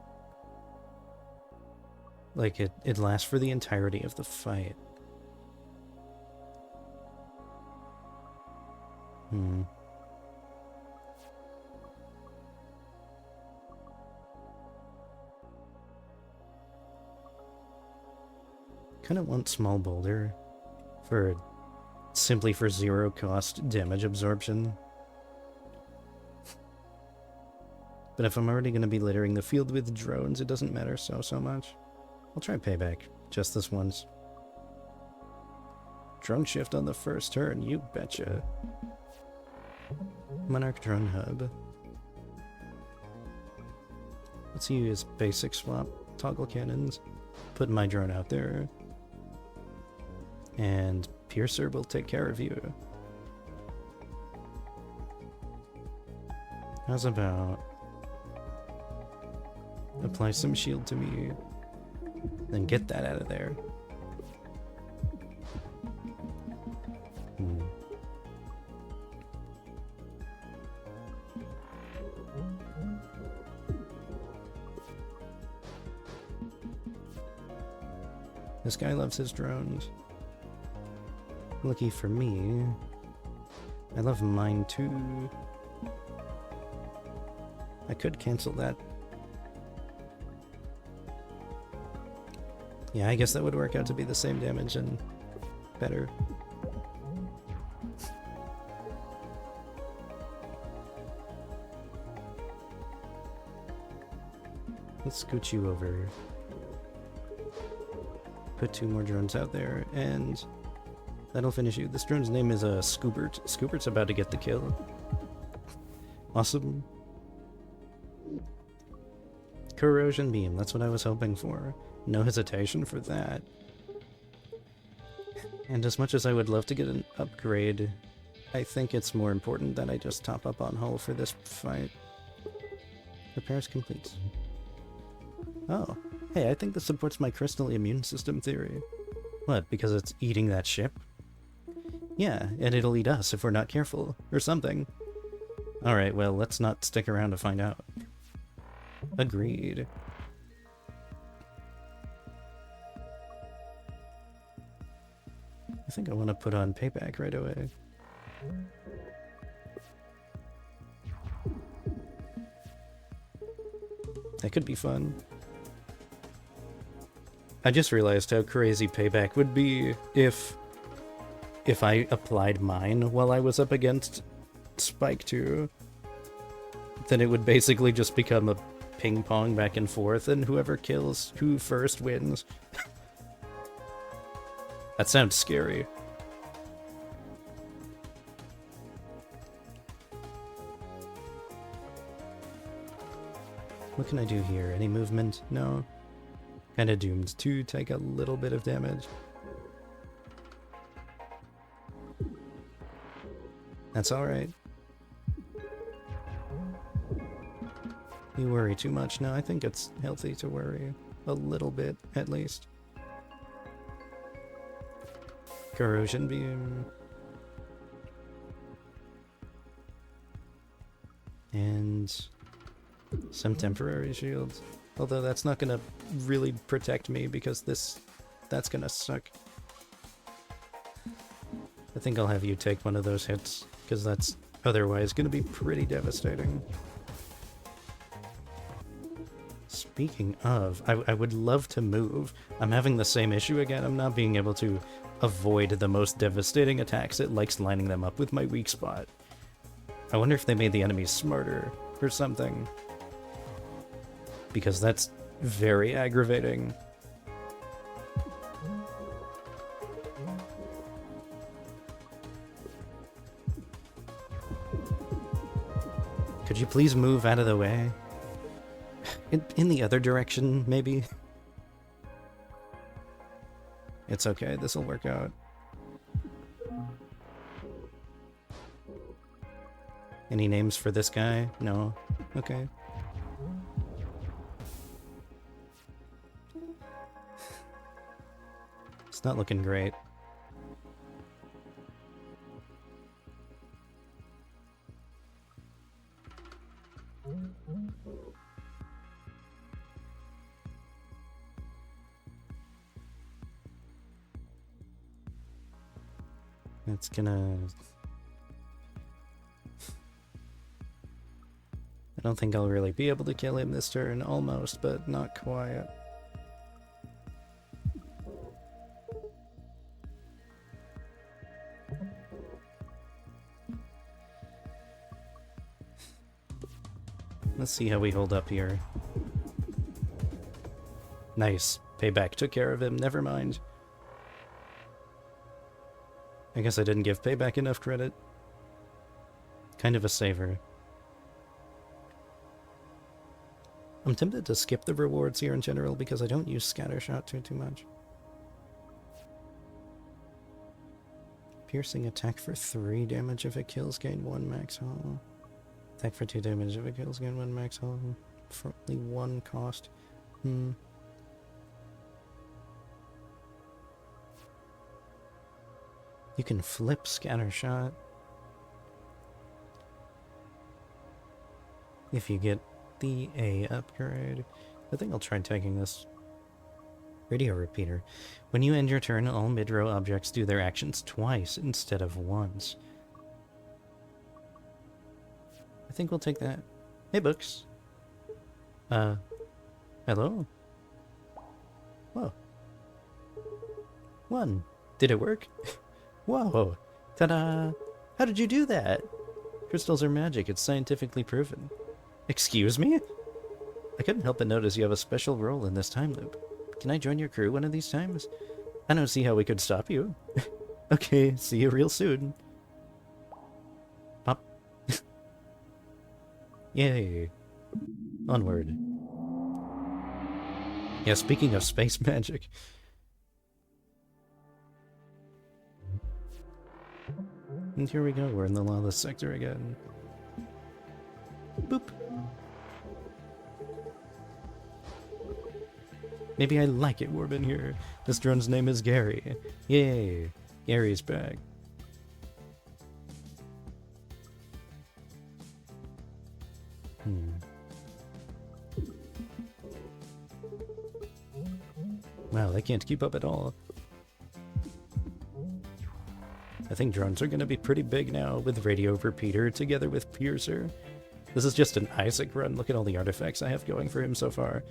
Like, it lasts for the entirety of the fight. Kind of want small boulder simply for 0 cost damage absorption. But if I'm already going to be littering the field with drones, it doesn't matter so much. I'll try payback just this once. Drone shift on the first turn, you betcha. Monarch drone hub. Let's use basic swap, toggle cannons, put my drone out there, and Piercer will take care of you. How's about apply some shield to me, then get that out of there. This guy loves his drones. Lucky for me, I love mine too. I could cancel that. Yeah, I guess that would work out to be the same damage and better. Let's scoot you over. Put 2 more drones out there, and that'll finish you. This drone's name is Scoobert. Scoobert's about to get the kill. Awesome. Corrosion beam, that's what I was hoping for. No hesitation for that. And as much as I would love to get an upgrade, I think it's more important that I just top up on hull for this fight. Repairs complete. Oh, hey, I think this supports my crystal immune system theory. What, because it's eating that ship? Yeah, and it'll eat us if we're not careful, or something. Alright, well, let's not stick around to find out. Agreed. I think I want to put on payback right away. That could be fun. I just realized how crazy payback would be if I applied mine while I was up against Spike 2. Then it would basically just become a ping pong back and forth, and whoever kills who first wins. That sounds scary. What can I do here? Any movement? No. Kinda doomed to take a little bit of damage. That's alright. You worry too much. No, I think it's healthy to worry. A little bit, at least. Corrosion beam. And some temporary shields. Although that's not gonna really protect me because that's gonna suck. I think I'll have you take one of those hits, because that's otherwise gonna be pretty devastating. Speaking of, I would love to move. I'm having the same issue again. I'm not being able to avoid the most devastating attacks. It likes lining them up with my weak spot. I wonder if they made the enemies smarter or something. Because that's very aggravating. Could you please move out of the way? In the other direction, maybe? It's okay, this'll work out. Any names for this guy? No? Okay. It's not looking great. It's gonna... I don't think I'll really be able to kill him this turn, almost, but not quite. Let's see how we hold up here. Nice. Payback took care of him, never mind. I guess I didn't give Payback enough credit. Kind of a saver. I'm tempted to skip the rewards here in general because I don't use Scattershot too much. Piercing attack for 3 damage if it kills, gain 1 max hull. Attack for 2 damage if it kills, gain 1 max hull. For only 1 cost. You can flip Scattershot. If you get the A upgrade. I think I'll try taking this. Radio repeater. When you end your turn, all mid-row objects do their actions twice instead of once. I think we'll take that. Hey, books. Hello? Whoa. 1. Did it work? Whoa. Ta-da! How did you do that? Crystals are magic. It's scientifically proven. Excuse me? I couldn't help but notice you have a special role in this time loop. Can I join your crew one of these times? I don't see how we could stop you. Okay, see you real soon. Pop. Yay. Onward. Yeah, speaking of space magic. And here we go, we're in the lawless sector again. Boop. Maybe I like it warm in here. This drone's name is Gary. Yay! Gary's back. Wow, they can't keep up at all. I think drones are gonna be pretty big now, with Radio Repeater together with Piercer. This is just an Isaac run. Look at all the artifacts I have going for him so far.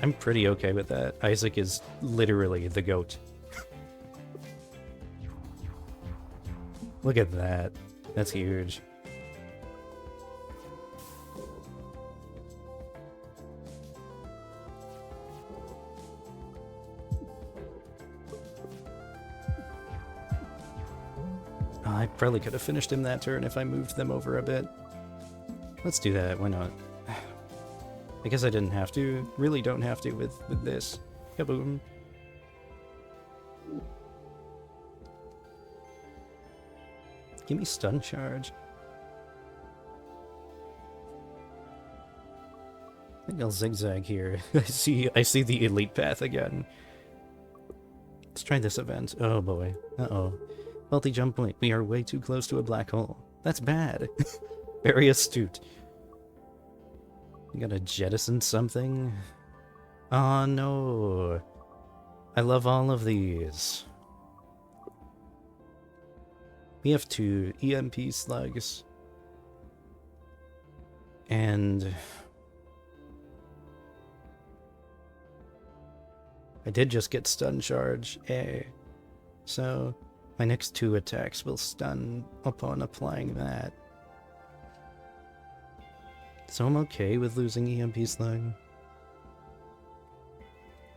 I'm pretty okay with that. Isaac is literally the GOAT. Look at that. That's huge. Oh, I probably could have finished him that turn if I moved them over a bit. Let's do that, why not? I guess I didn't have to. Really don't have to with this. Kaboom. Give me stun charge. I think I'll zigzag here. I see the elite path again. Let's try this event. Oh boy. Uh-oh. Faulty jump point. We are way too close to a black hole. That's bad. Very astute. We gotta jettison something. Oh no. I love all of these. We have 2 EMP slugs. And I did just get stun charge A. So my next 2 attacks will stun upon applying that. So I'm okay with losing EMP Slug.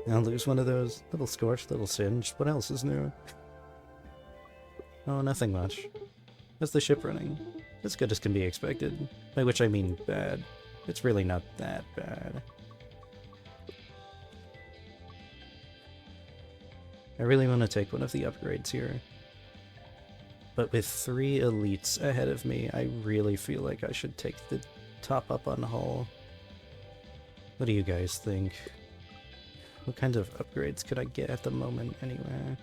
I'll lose one of those. Little Scorch, little Singe. What else is new? Oh, nothing much. How's the ship running? as good as can be expected, by which I mean bad. It's really not that bad. I really want to take one of the upgrades here. But with 3 elites ahead of me, I really feel like I should take the top up on hull. What do you guys think? What kind of upgrades could I get at the moment anyway?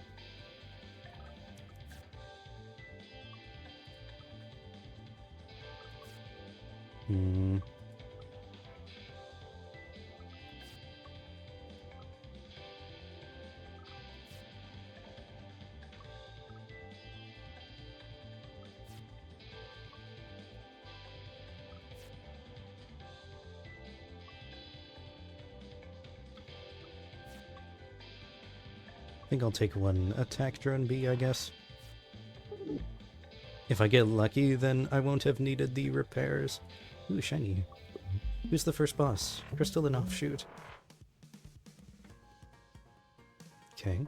I think I'll take one attack drone B, I guess. If I get lucky, then I won't have needed the repairs. Ooh, shiny. Who's the first boss? Crystal and Offshoot. Okay.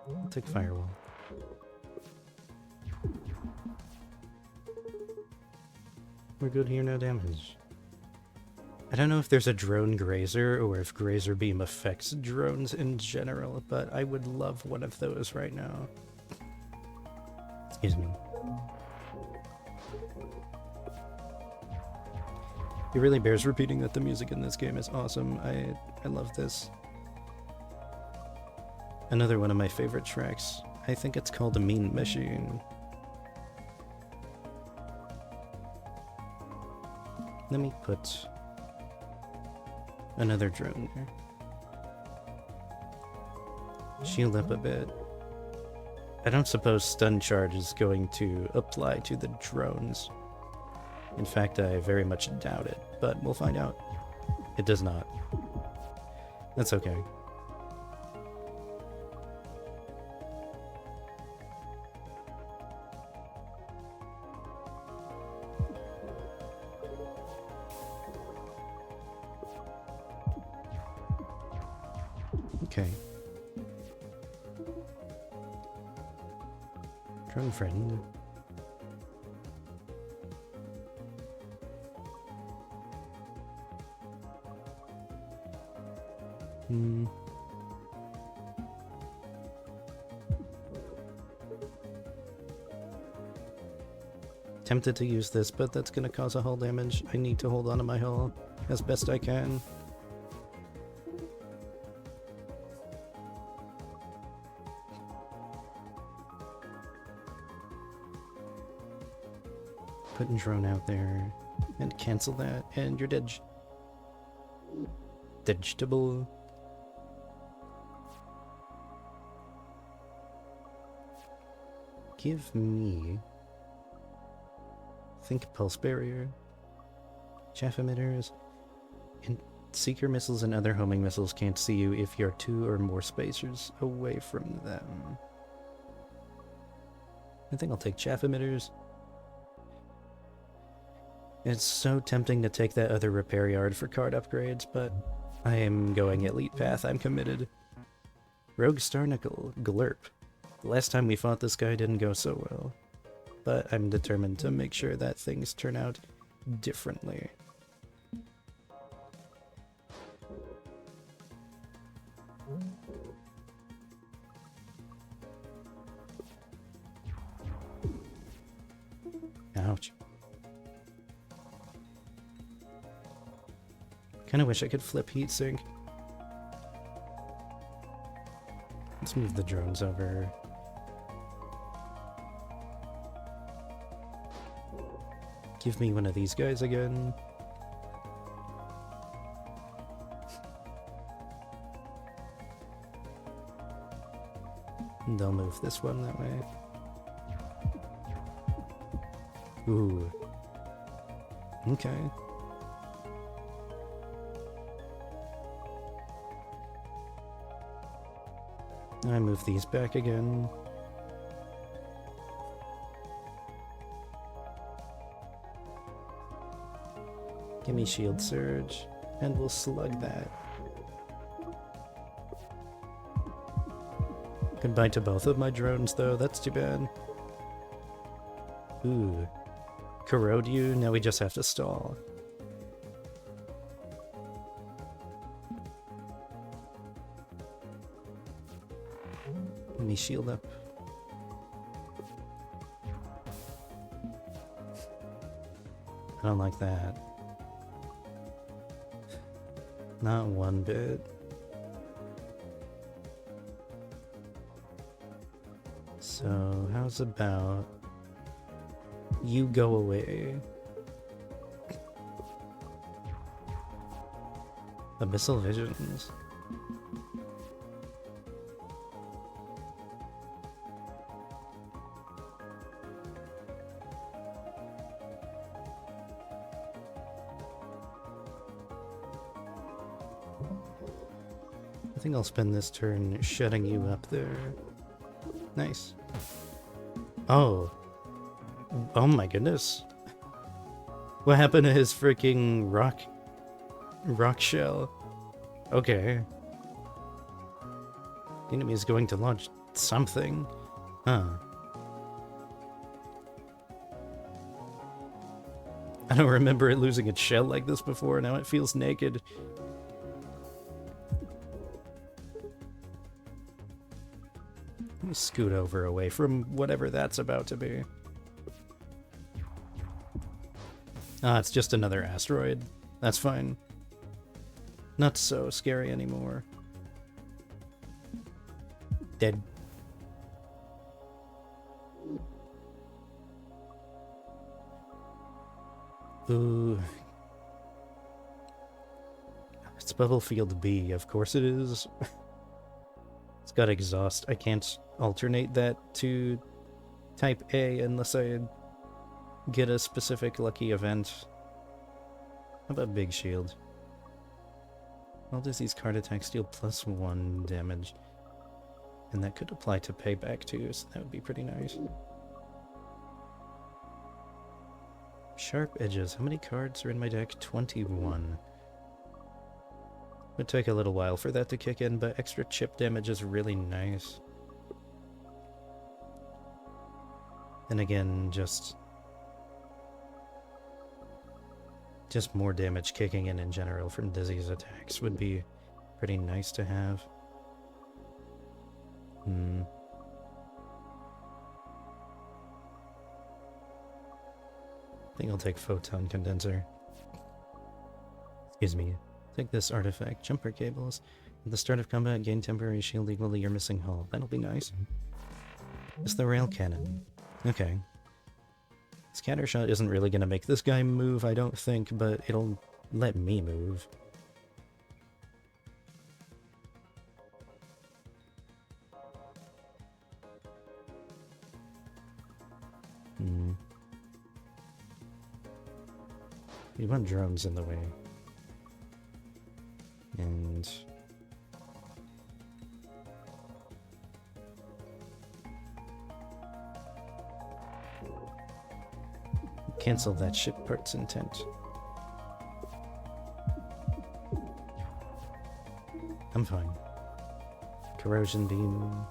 I'll take Firewall. We're good here, no damage. I don't know if there's a drone grazer or if grazer beam affects drones in general, but I would love one of those right now. Excuse me. It really bears repeating that the music in this game is awesome. I love this. Another one of my favorite tracks. I think it's called A Mean Machine. Let me put another drone there. Shield up a bit. I don't suppose stun charge is going to apply to the drones. In fact, I very much doubt it, but we'll find out. It does not. That's okay. Okay. Drone friend. Tempted to use this, but that's gonna cause a hull damage. I need to hold on to my hull as best I can. Putting drone out there and cancel that, and you're dead. Vegetable. Give me. Think pulse barrier, chaff emitters, and seeker missiles and other homing missiles can't see you if you're 2 or more spacers away from them. I think I'll take chaff emitters. It's so tempting to take that other repair yard for card upgrades, but I am going elite path. I'm committed. Rogue Starnickel, Glurp. The last time we fought this guy didn't go so well, but I'm determined to make sure that things turn out differently. Ouch. Kinda wish I could flip heatsink. Let's move the drones over. Give me one of these guys again. And they'll move this one that way. Ooh. Okay. I move these back again. Give me shield surge, and we'll slug that. Goodbye to both of my drones, though. That's too bad. Ooh. Corrode you? Now we just have to stall. Let me shield up. I don't like that. Not one bit. So, how's about you go away? Abyssal Visions. I think I'll spend this turn shutting you up there. Nice. Oh. Oh my goodness. What happened to his freaking rock shell? Okay. The enemy is going to launch something. Huh. I don't remember it losing its shell like this before. Now it feels naked. Let me scoot over away from whatever that's about to be. Ah, it's just another asteroid. That's fine. Not so scary anymore. Dead. Ooh. It's Bubblefield B, of course it is. It's got exhaust. I can't alternate that to type A unless I get a specific lucky event. How about Big Shield? All disease card attacks deal +1 damage. And that could apply to payback too, so that would be pretty nice. Sharp Edges. How many cards are in my deck? 21. Would take a little while for that to kick in, but extra chip damage is really nice. And again, just more damage kicking in general from disease attacks would be pretty nice to have. I think I'll take Photon Condenser. Excuse me. Take this artifact. Jumper cables. At the start of combat, gain temporary shield equal to your missing hull. That'll be nice. It's the rail cannon. Okay. Scattershot isn't really gonna make this guy move, I don't think, but it'll let me move. We want drones in the way. And cancel that ship part's intent. I'm fine. Corrosion beam.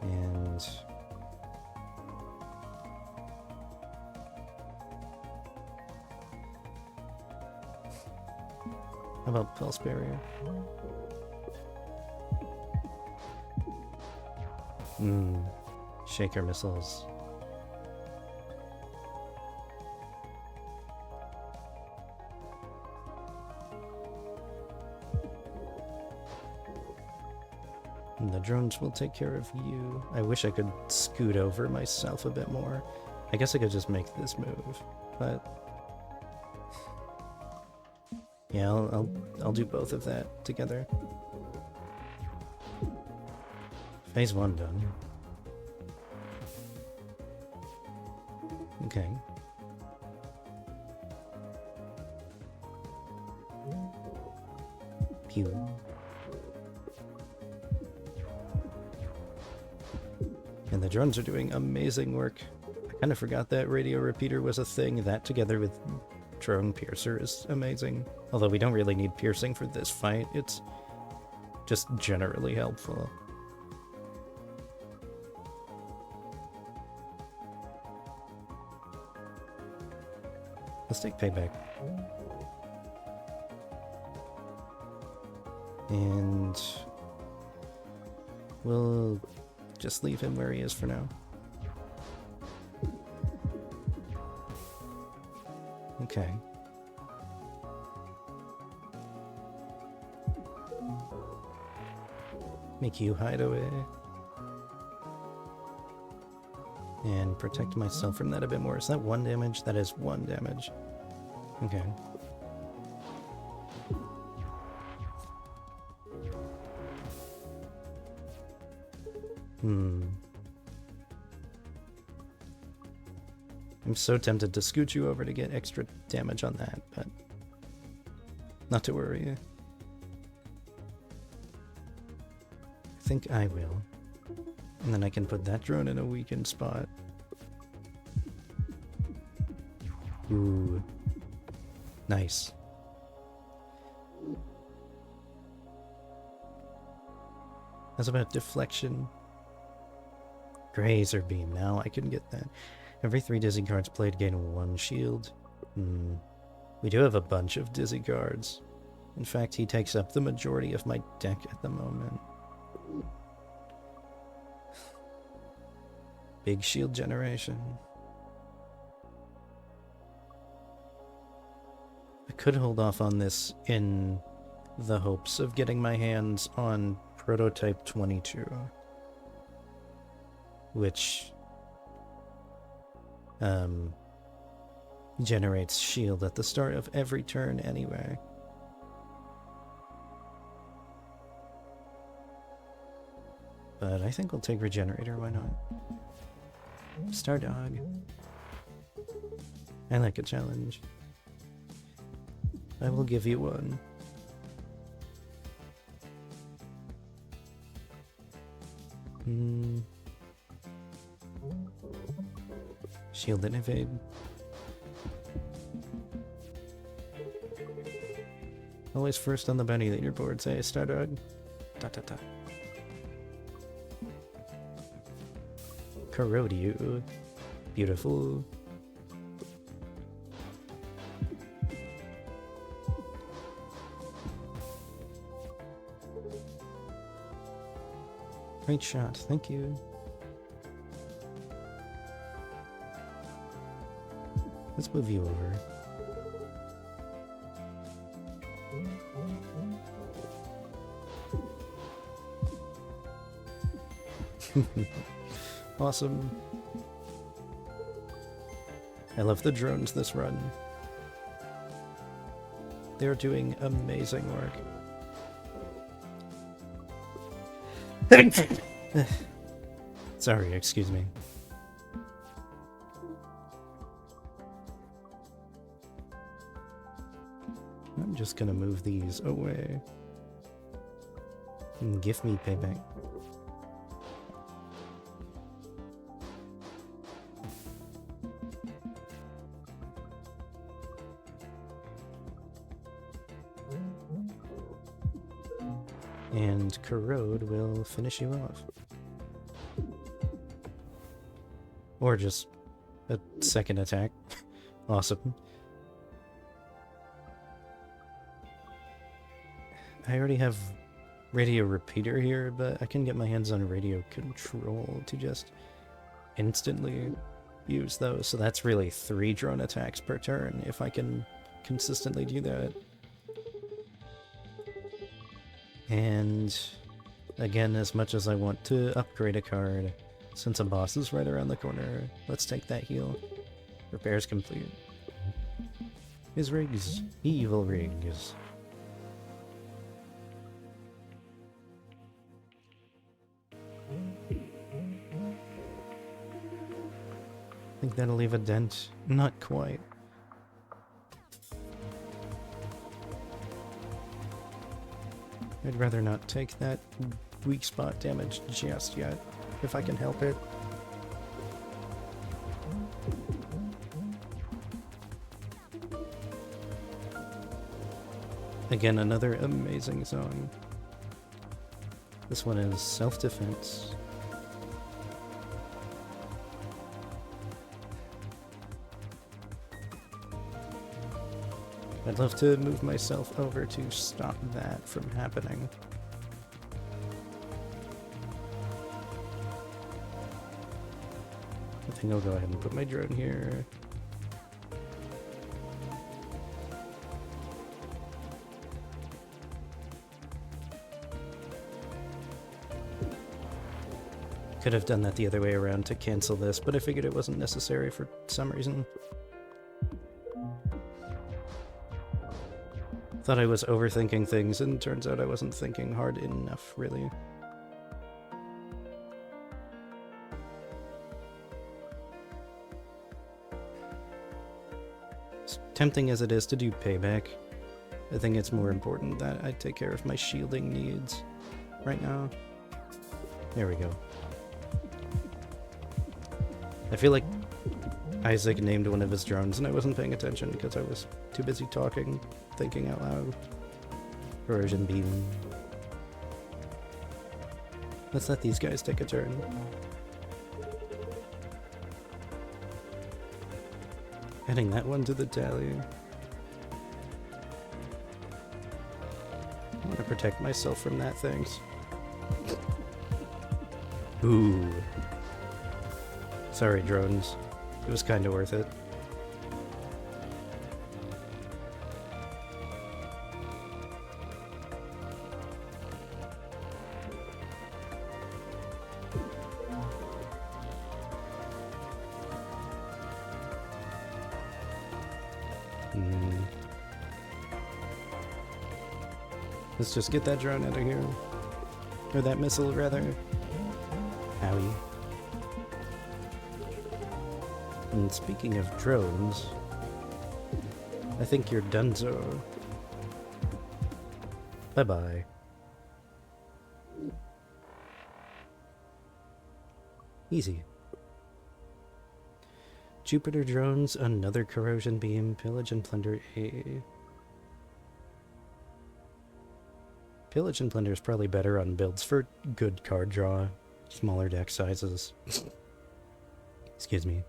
And how about Pulse Barrier? Shaker missiles. And the drones will take care of you. I wish I could scoot over myself a bit more. I guess I could just make this move, but yeah, I'll do both of that together. Phase 1 done. Okay. Pew. And the drones are doing amazing work. I kind of forgot that radio repeater was a thing. That together with drone piercer is amazing. Although we don't really need piercing for this fight. It's just generally helpful. Let's take payback. And we'll just leave him where he is for now. Okay. Make you hide away. And protect myself from that a bit more. Is that 1 damage? That is 1 damage. Okay. I'm so tempted to scoot you over to get extra damage on that, but not to worry. I think I will. And then I can put that drone in a weakened spot. Ooh. Nice. How's about deflection? Grazer beam. Now I can get that. Every 3 dizzy cards played gain 1 shield. We do have a bunch of dizzy cards. In fact, he takes up the majority of my deck at the moment. Big shield generation. I could hold off on this in the hopes of getting my hands on Prototype 22, which generates shield at the start of every turn anyway. But I think we'll take Regenerator, why not? Stardog. I like a challenge. I will give you one. Shield and evade. Always first on the bounty leaderboard, say Stardog. Da da da. Corrode you. Beautiful. Great shot, thank you. Let's move you over. Awesome. I love the drones this run. They're doing amazing work. Sorry, excuse me. I'm just gonna move these away. And give me payback. And Corrode will finish you off. Or just a second attack. Awesome. I already have radio repeater here, but I can get my hands on radio control to just instantly use those. So that's really 3 drone attacks per turn if I can consistently do that. And again, as much as I want to upgrade a card, since a boss is right around the corner, let's take that heal. Repairs complete. His rigs. Evil rigs. Think that'll leave a dent? Not quite. I'd rather not take that weak spot damage just yet, if I can help it. Again, another amazing song. This one is self-defense. I'd love to move myself over to stop that from happening. I think I'll go ahead and put my drone here. Could have done that the other way around to cancel this, but I figured it wasn't necessary for some reason. Thought I was overthinking things, and turns out I wasn't thinking hard enough, really. As tempting as it is to do payback, I think it's more important that I take care of my shielding needs right now. There we go. I feel like Isaac named one of his drones and I wasn't paying attention because I was too busy talking, thinking out loud. Corrosion beam. Let's let these guys take a turn. Adding that one to the tally. I want to protect myself from that, thanks. Ooh. Sorry, drones. It was kind of worth it. Let's just get that drone out of here. Or that missile, rather. Owie. And speaking of drones, I think you're donezo. Bye-bye. Easy. Jupiter drones, another corrosion beam, pillage and plunder A. Pillage and plunder is probably better on builds for good card draw, smaller deck sizes. Excuse me.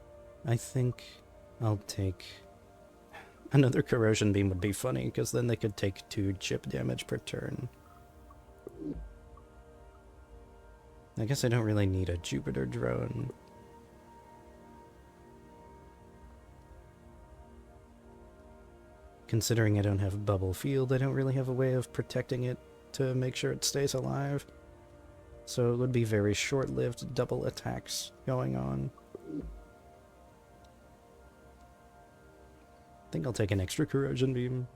I think I'll take... Another corrosion beam would be funny, because then they could take 2 chip damage per turn. I guess I don't really need a Jupiter drone. Considering I don't have bubble field, I don't really have a way of protecting it to make sure it stays alive. So it would be very short-lived double attacks going on. I think I'll take an extra corrosion beam.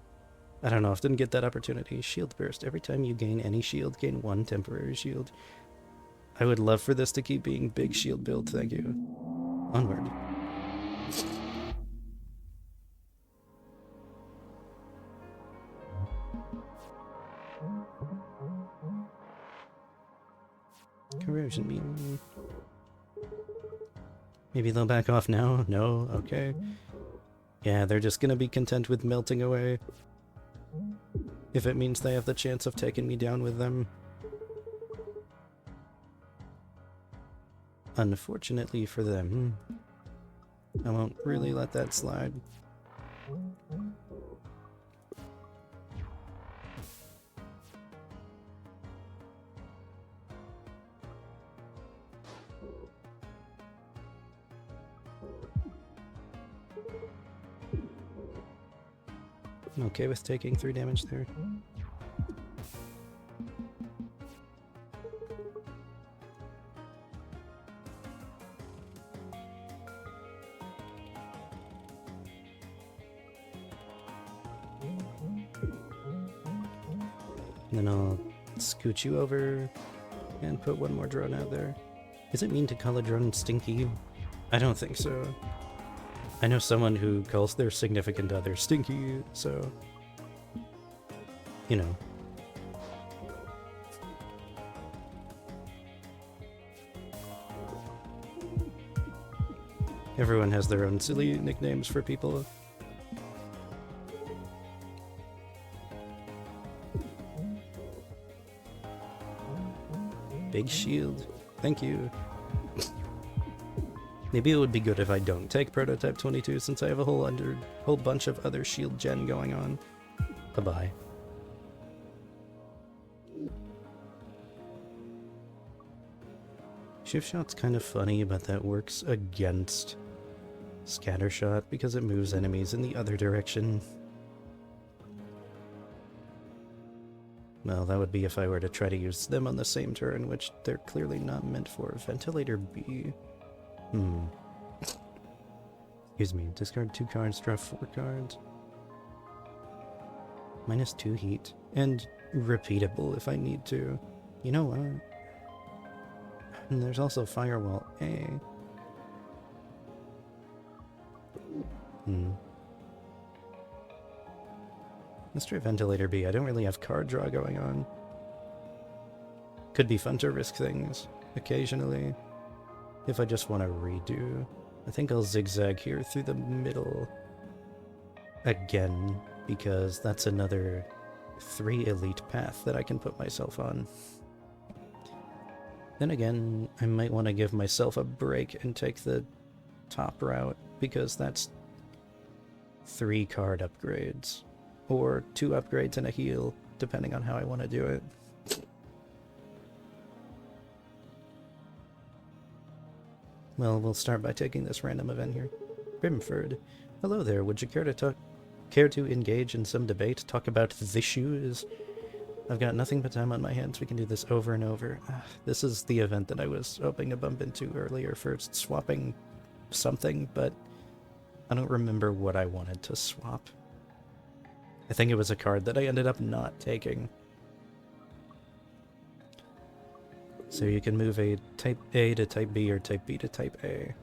I don't often get that opportunity. Shield burst. Every time you gain any shield, gain 1 temporary shield. I would love for this to keep being big shield build, thank you. Onward. Corrosion beam. Maybe they'll back off now? No? Okay. Yeah, they're just gonna be content with melting away. If it means they have the chance of taking me down with them. Unfortunately for them, I won't really let that slide. I'm okay with taking 3 damage there. And then I'll scoot you over and put 1 more drone out there. Is it mean to call a drone stinky? I don't think so. I know someone who calls their significant other stinky, so... you know. Everyone has their own silly nicknames for people. Big shield. Thank you. Maybe it would be good if I don't take Prototype 22 since I have a whole bunch of other shield gen going on. Bye-bye. Shift shot's kind of funny, but that works against scatter shot because it moves enemies in the other direction. Well, that would be if I were to try to use them on the same turn, which they're clearly not meant for. Ventilator B. Excuse me. Discard 2 cards, draw 4 cards. -2 heat. And repeatable if I need to. You know what? And there's also Firewall A. Let's try Ventilator B. I don't really have card draw going on. Could be fun to risk things occasionally if I just want to redo. I think I'll zigzag here through the middle again because that's another 3 elite path that I can put myself on. Then again, I might want to give myself a break and take the top route because that's 3 card upgrades. Or 2 upgrades and a heal, depending on how I want to do it. Well, we'll start by taking this random event here. Brimford. Hello there, would you care to engage in some debate? Talk about the shoes? I've got nothing but time on my hands, we can do this over and over. This is the event that I was hoping to bump into earlier for swapping something, but I don't remember what I wanted to swap. I think it was a card that I ended up not taking. So you can move a Type A to Type B or Type B to Type A.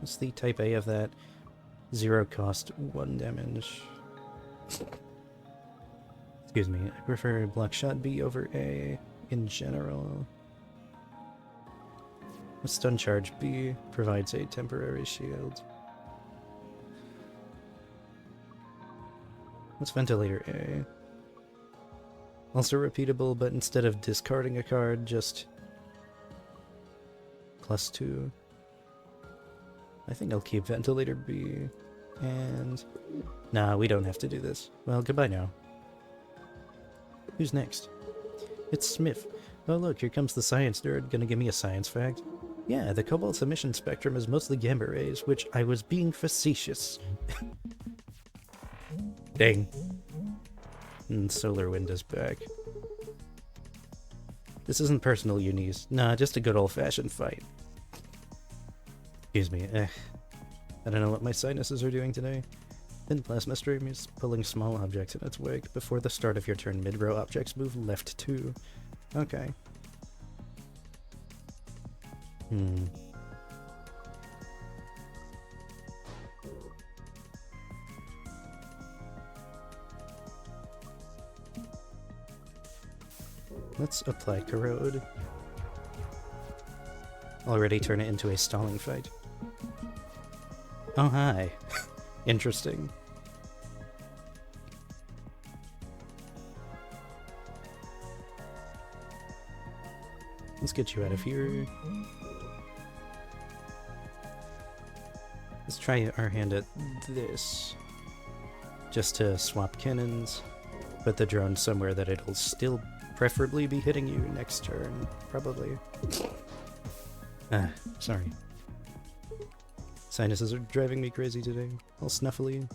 What's the Type A of that? 0 cost, 1 damage. Excuse me, I prefer Blockshot B over A in general. A Stun Charge B provides a temporary shield. What's Ventilator A? Also repeatable, but instead of discarding a card, just +2. I think I'll keep Ventilator B, and... Nah, we don't have to do this. Well, goodbye now. Who's next? It's Smith. Oh look, here comes the science nerd. Gonna give me a science fact? Yeah, the Cobalt's emission spectrum is mostly gamma rays, which I was being facetious. Dang. And Solar Wind is back. This isn't personal, Eunice. Nah, just a good old-fashioned fight. Excuse me, I don't know what my sinuses are doing today. Thin plasma stream is pulling small objects in its wake. Before the start of your turn, mid-row objects move left 2. Okay. Let's apply Corrode. Already turn it into a stalling fight. Oh, hi. Interesting. Let's get you out of here. Let's try our hand at this. Just to swap cannons. Put the drone somewhere that it'll still preferably be hitting you next turn. Probably. Sorry. Sinuses are driving me crazy today. All snuffly.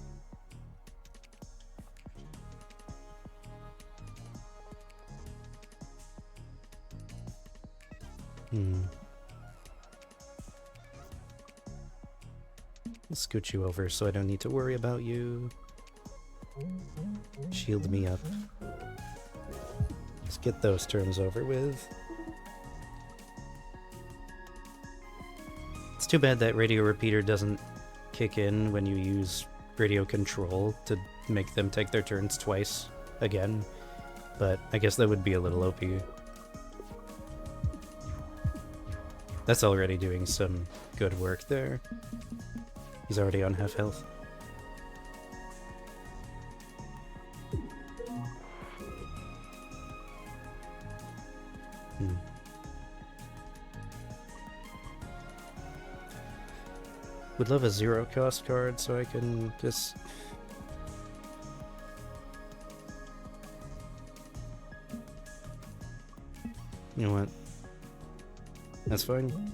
I'll scoot you over so I don't need to worry about you. Shield me up. Let's get those turns over with. It's too bad that radio repeater doesn't kick in when you use radio control to make them take their turns twice again, but I guess that would be a little OP. That's already doing some good work there. He's already on half health. Hmm. Would love a zero cost card so I can just... You know what? That's fine.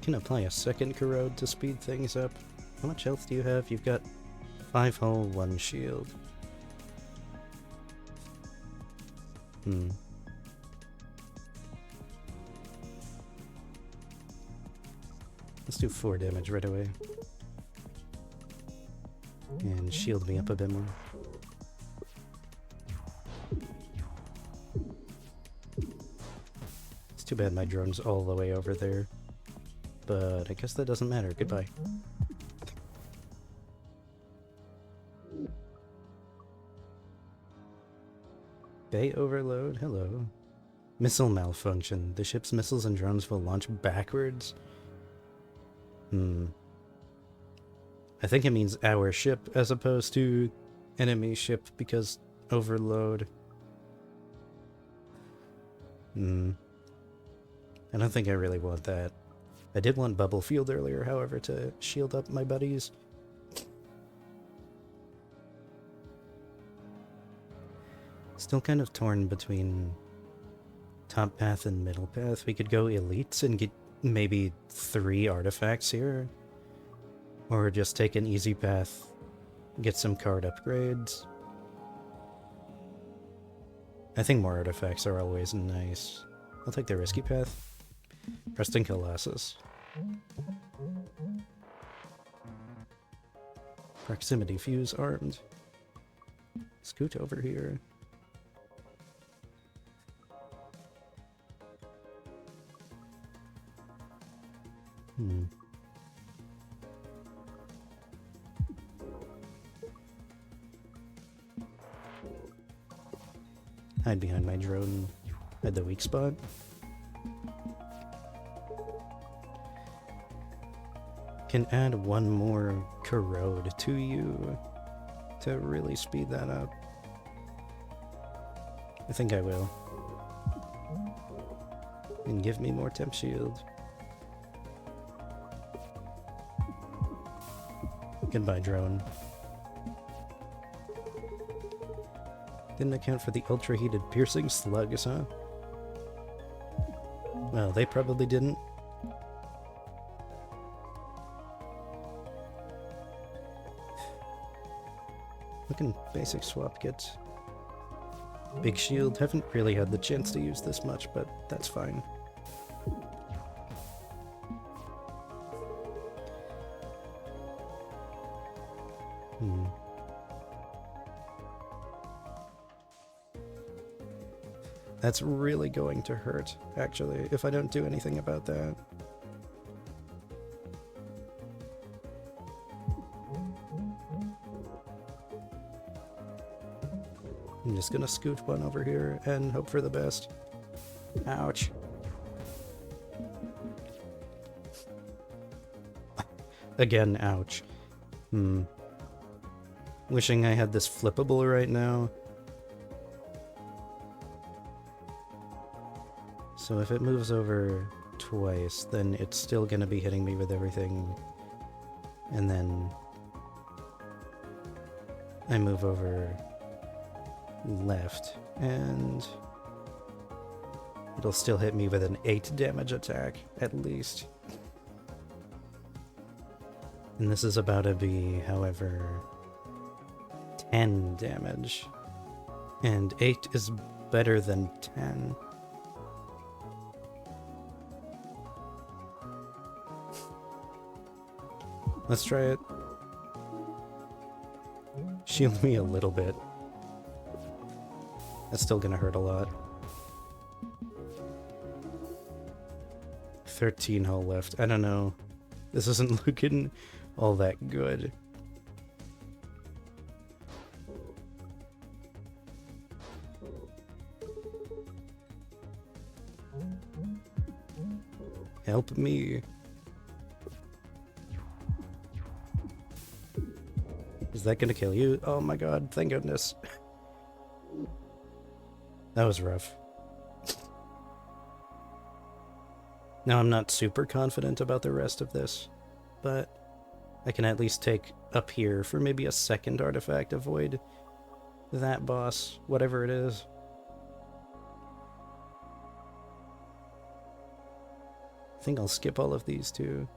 Can apply a second corrode to speed things up. How much health do you have? You've got 5 hull, 1 shield. Hmm. Let's do 4 damage right away. And shield me up a bit more. It's too bad my drone's all the way over there. But I guess that doesn't matter. Goodbye. Bay overload? Hello. Missile malfunction. The ship's missiles and drones will launch backwards. I think it means our ship as opposed to enemy ship because overload. I don't think I really want that. I did want bubble field earlier, however, to shield up my buddies. Still kind of torn between top path and middle path. We could go elites and get maybe 3 artifacts here. Or just take an easy path, get some card upgrades. I think more artifacts are always nice. I'll take the risky path. Preston Colossus. Proximity fuse armed. Scoot over here. Hide behind my drone at the weak spot. Can add 1 more corrode to you to really speed that up. I think I will. And give me more temp shield. Goodbye, drone. Didn't account for the ultra-heated piercing slugs, huh? Well, they probably didn't. Looking basic swap kit. Big shield. Haven't really had the chance to use this much, but that's fine. That's really going to hurt, actually, if I don't do anything about that. I'm just gonna scoot 1 over here and hope for the best. Ouch. Again, ouch. Wishing I had this flippable right now. So if it moves over twice, then it's still gonna be hitting me with everything. And then I move over left, and it'll still hit me with an 8 damage attack, at least. And this is about to be, however, 10 damage. And 8 is better than 10. Let's try it. Shield me a little bit. That's still gonna hurt a lot. 13 hull left. I don't know. This isn't looking all that good. Help me. Is that gonna kill you? Oh my god, thank goodness. That was rough. Now I'm not super confident about the rest of this, but I can at least take up here for maybe a second artifact, avoid that boss, whatever it is. I think I'll skip all of these too.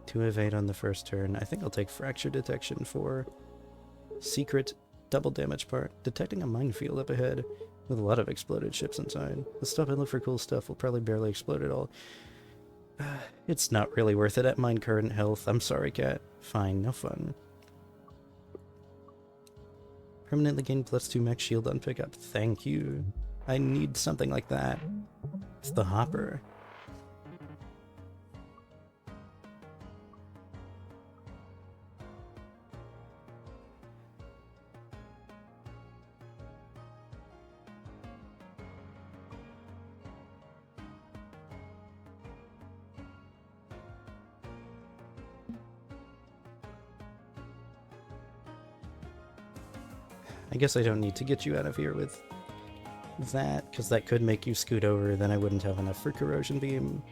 2 of 8 on the first turn. I think I'll take Fracture Detection for secret double damage part. Detecting a minefield up ahead with a lot of exploded ships inside. Let's stop and look for cool stuff. We'll probably barely explode at all. It's not really worth it at mine current health. I'm sorry, cat. Fine, no fun. Permanently gain +2 max shield on pickup. Thank you. I need something like that. It's the hopper. I guess I don't need to get you out of here with that, because that could make you scoot over, then I wouldn't have enough for Corrosion Beam.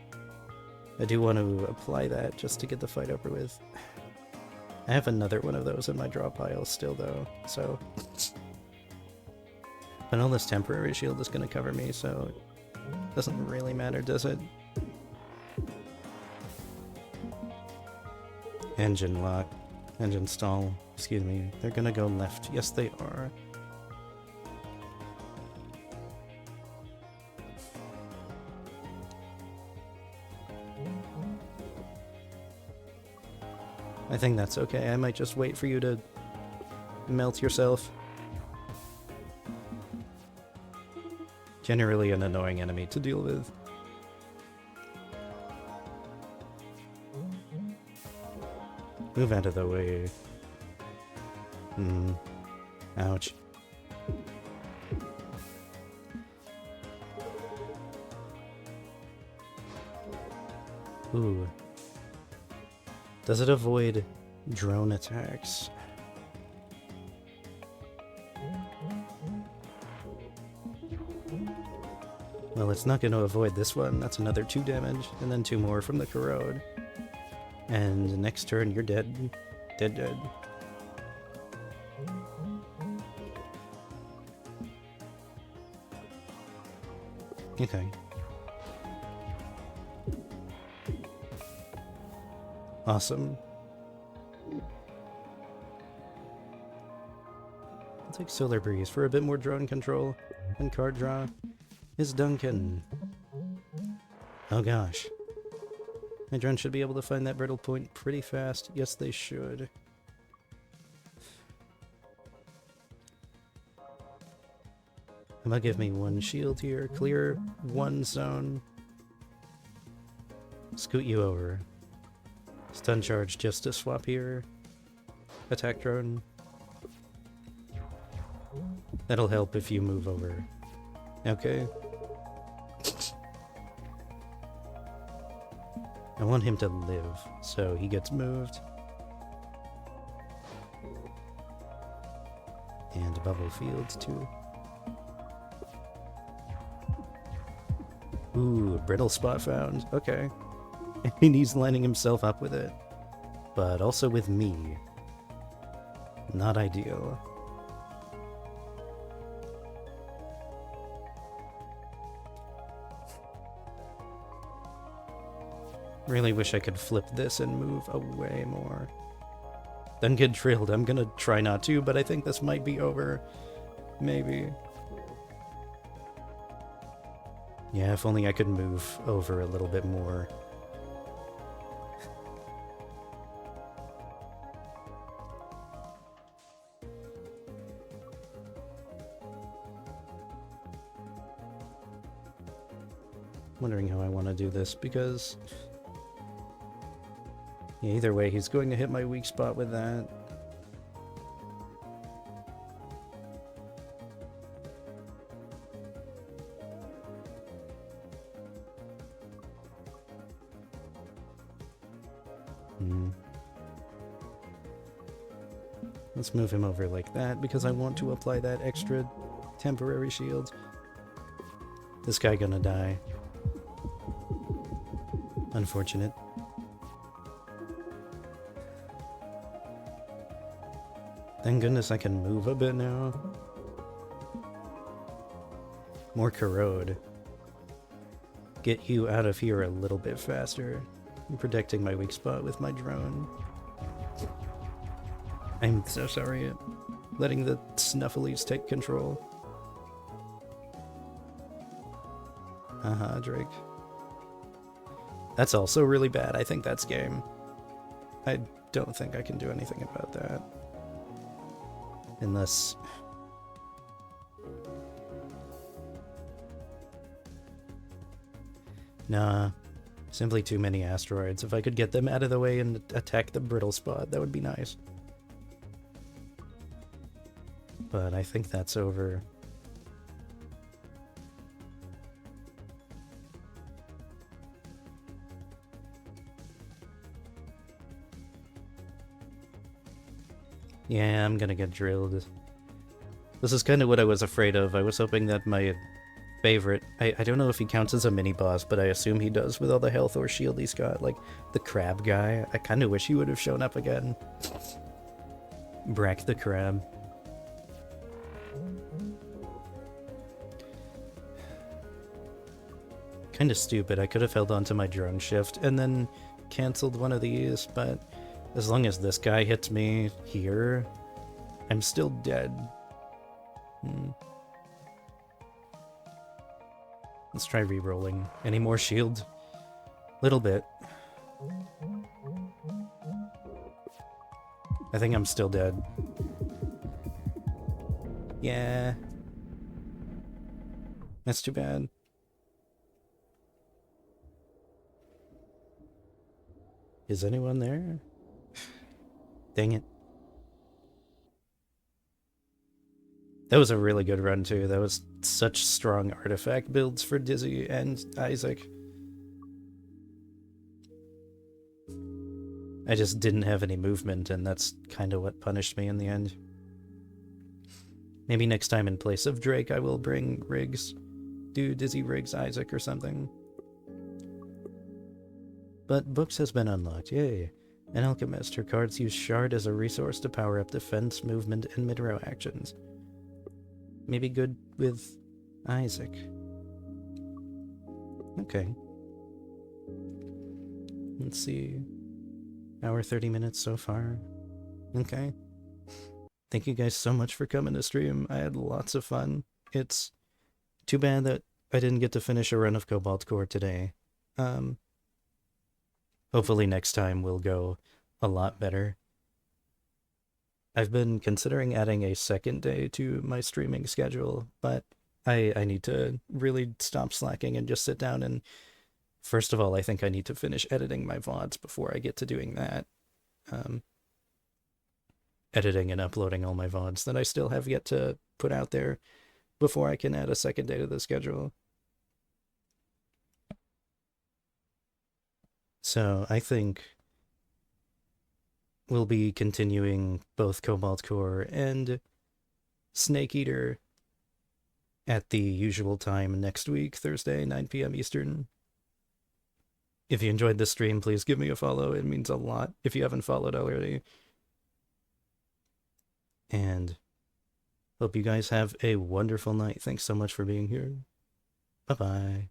I do want to apply that just to get the fight over with. I have another one of those in my draw pile still, though, so... But all this temporary shield is going to cover me, so it doesn't really matter, does it? Engine lock. Engine stall. Excuse me. They're gonna go left. Yes, they are. I think that's okay. I might just wait for you to melt yourself. Generally an annoying enemy to deal with. Move out of the way. Ouch. Ooh. Does it avoid drone attacks? Well, it's not going to avoid this one. That's another 2 damage, and then 2 more from the corrode. And next turn, you're dead. Dead. Okay. Awesome. I'll take Solar Breeze for a bit more drone control. And card draw is Duncan. Oh gosh. My drone should be able to find that brittle point pretty fast. Yes, they should. How about give me 1 shield here? Clear 1 zone. Scoot you over. Stun charge just to swap here. Attack drone. That'll help if you move over. Okay. I want him to live, so he gets moved. And bubble fields too. Ooh, brittle spot found. Okay. And he's lining himself up with it. But also with me. Not ideal. Really wish I could flip this and move away more. Then get drilled. I'm gonna try not to, but I think this might be over. Maybe. Yeah, if only I could move over a little bit more. Wondering how I want to do this, because... yeah, either way, he's going to hit my weak spot with that. Let's move him over like that, because I want to apply that extra temporary shield. This guy gonna die. Unfortunate. Thank goodness I can move a bit now. More corrode. Get you out of here a little bit faster. I'm protecting my weak spot with my drone. I'm so sorry at letting the Snuffles take control. Drake. That's also really bad. I think that's game. I don't think I can do anything about that. Unless... Nah. Simply too many asteroids. If I could get them out of the way and attack the brittle spot, that would be nice. But I think that's over. Yeah, I'm gonna get drilled. This is kind of what I was afraid of. I was hoping that my favorite... I don't know if he counts as a mini-boss, but I assume he does with all the health or shield he's got. Like, the crab guy. I kind of wish he would have shown up again. Brack the crab. Kind of stupid. I could have held on to my drone shift and then canceled one of these, but as long as this guy hits me here, I'm still dead. Let's try re-rolling. Any more shield? Little bit. I think I'm still dead. Yeah. That's too bad. Is anyone there? Dang it. That was a really good run too. That was such strong artifact builds for Dizzy and Isaac. I just didn't have any movement, and that's kind of what punished me in the end. Maybe next time in place of Drake I will bring Riggs. Do Dizzy Riggs Isaac or something. But Books has been unlocked, yay. An alchemist, her cards use Shard as a resource to power up defense, movement, and mid-row actions. Maybe good with Isaac. Okay. Let's see. Hour 30 minutes so far. Okay. Thank you guys so much for coming to stream. I had lots of fun. It's too bad that I didn't get to finish a run of Cobalt Core today. Hopefully next time will go a lot better. I've been considering adding a second day to my streaming schedule, but I need to really stop slacking and just sit down and... First of all, I think I need to finish editing my VODs before I get to doing that. Editing and uploading all my VODs that I still have yet to put out there before I can add a second day to the schedule. So I think we'll be continuing both Cobalt Core and Snake Eater at the usual time next week, Thursday, 9 p.m. Eastern. If you enjoyed this stream, please give me a follow. It means a lot if you haven't followed already. And hope you guys have a wonderful night. Thanks so much for being here. Bye-bye.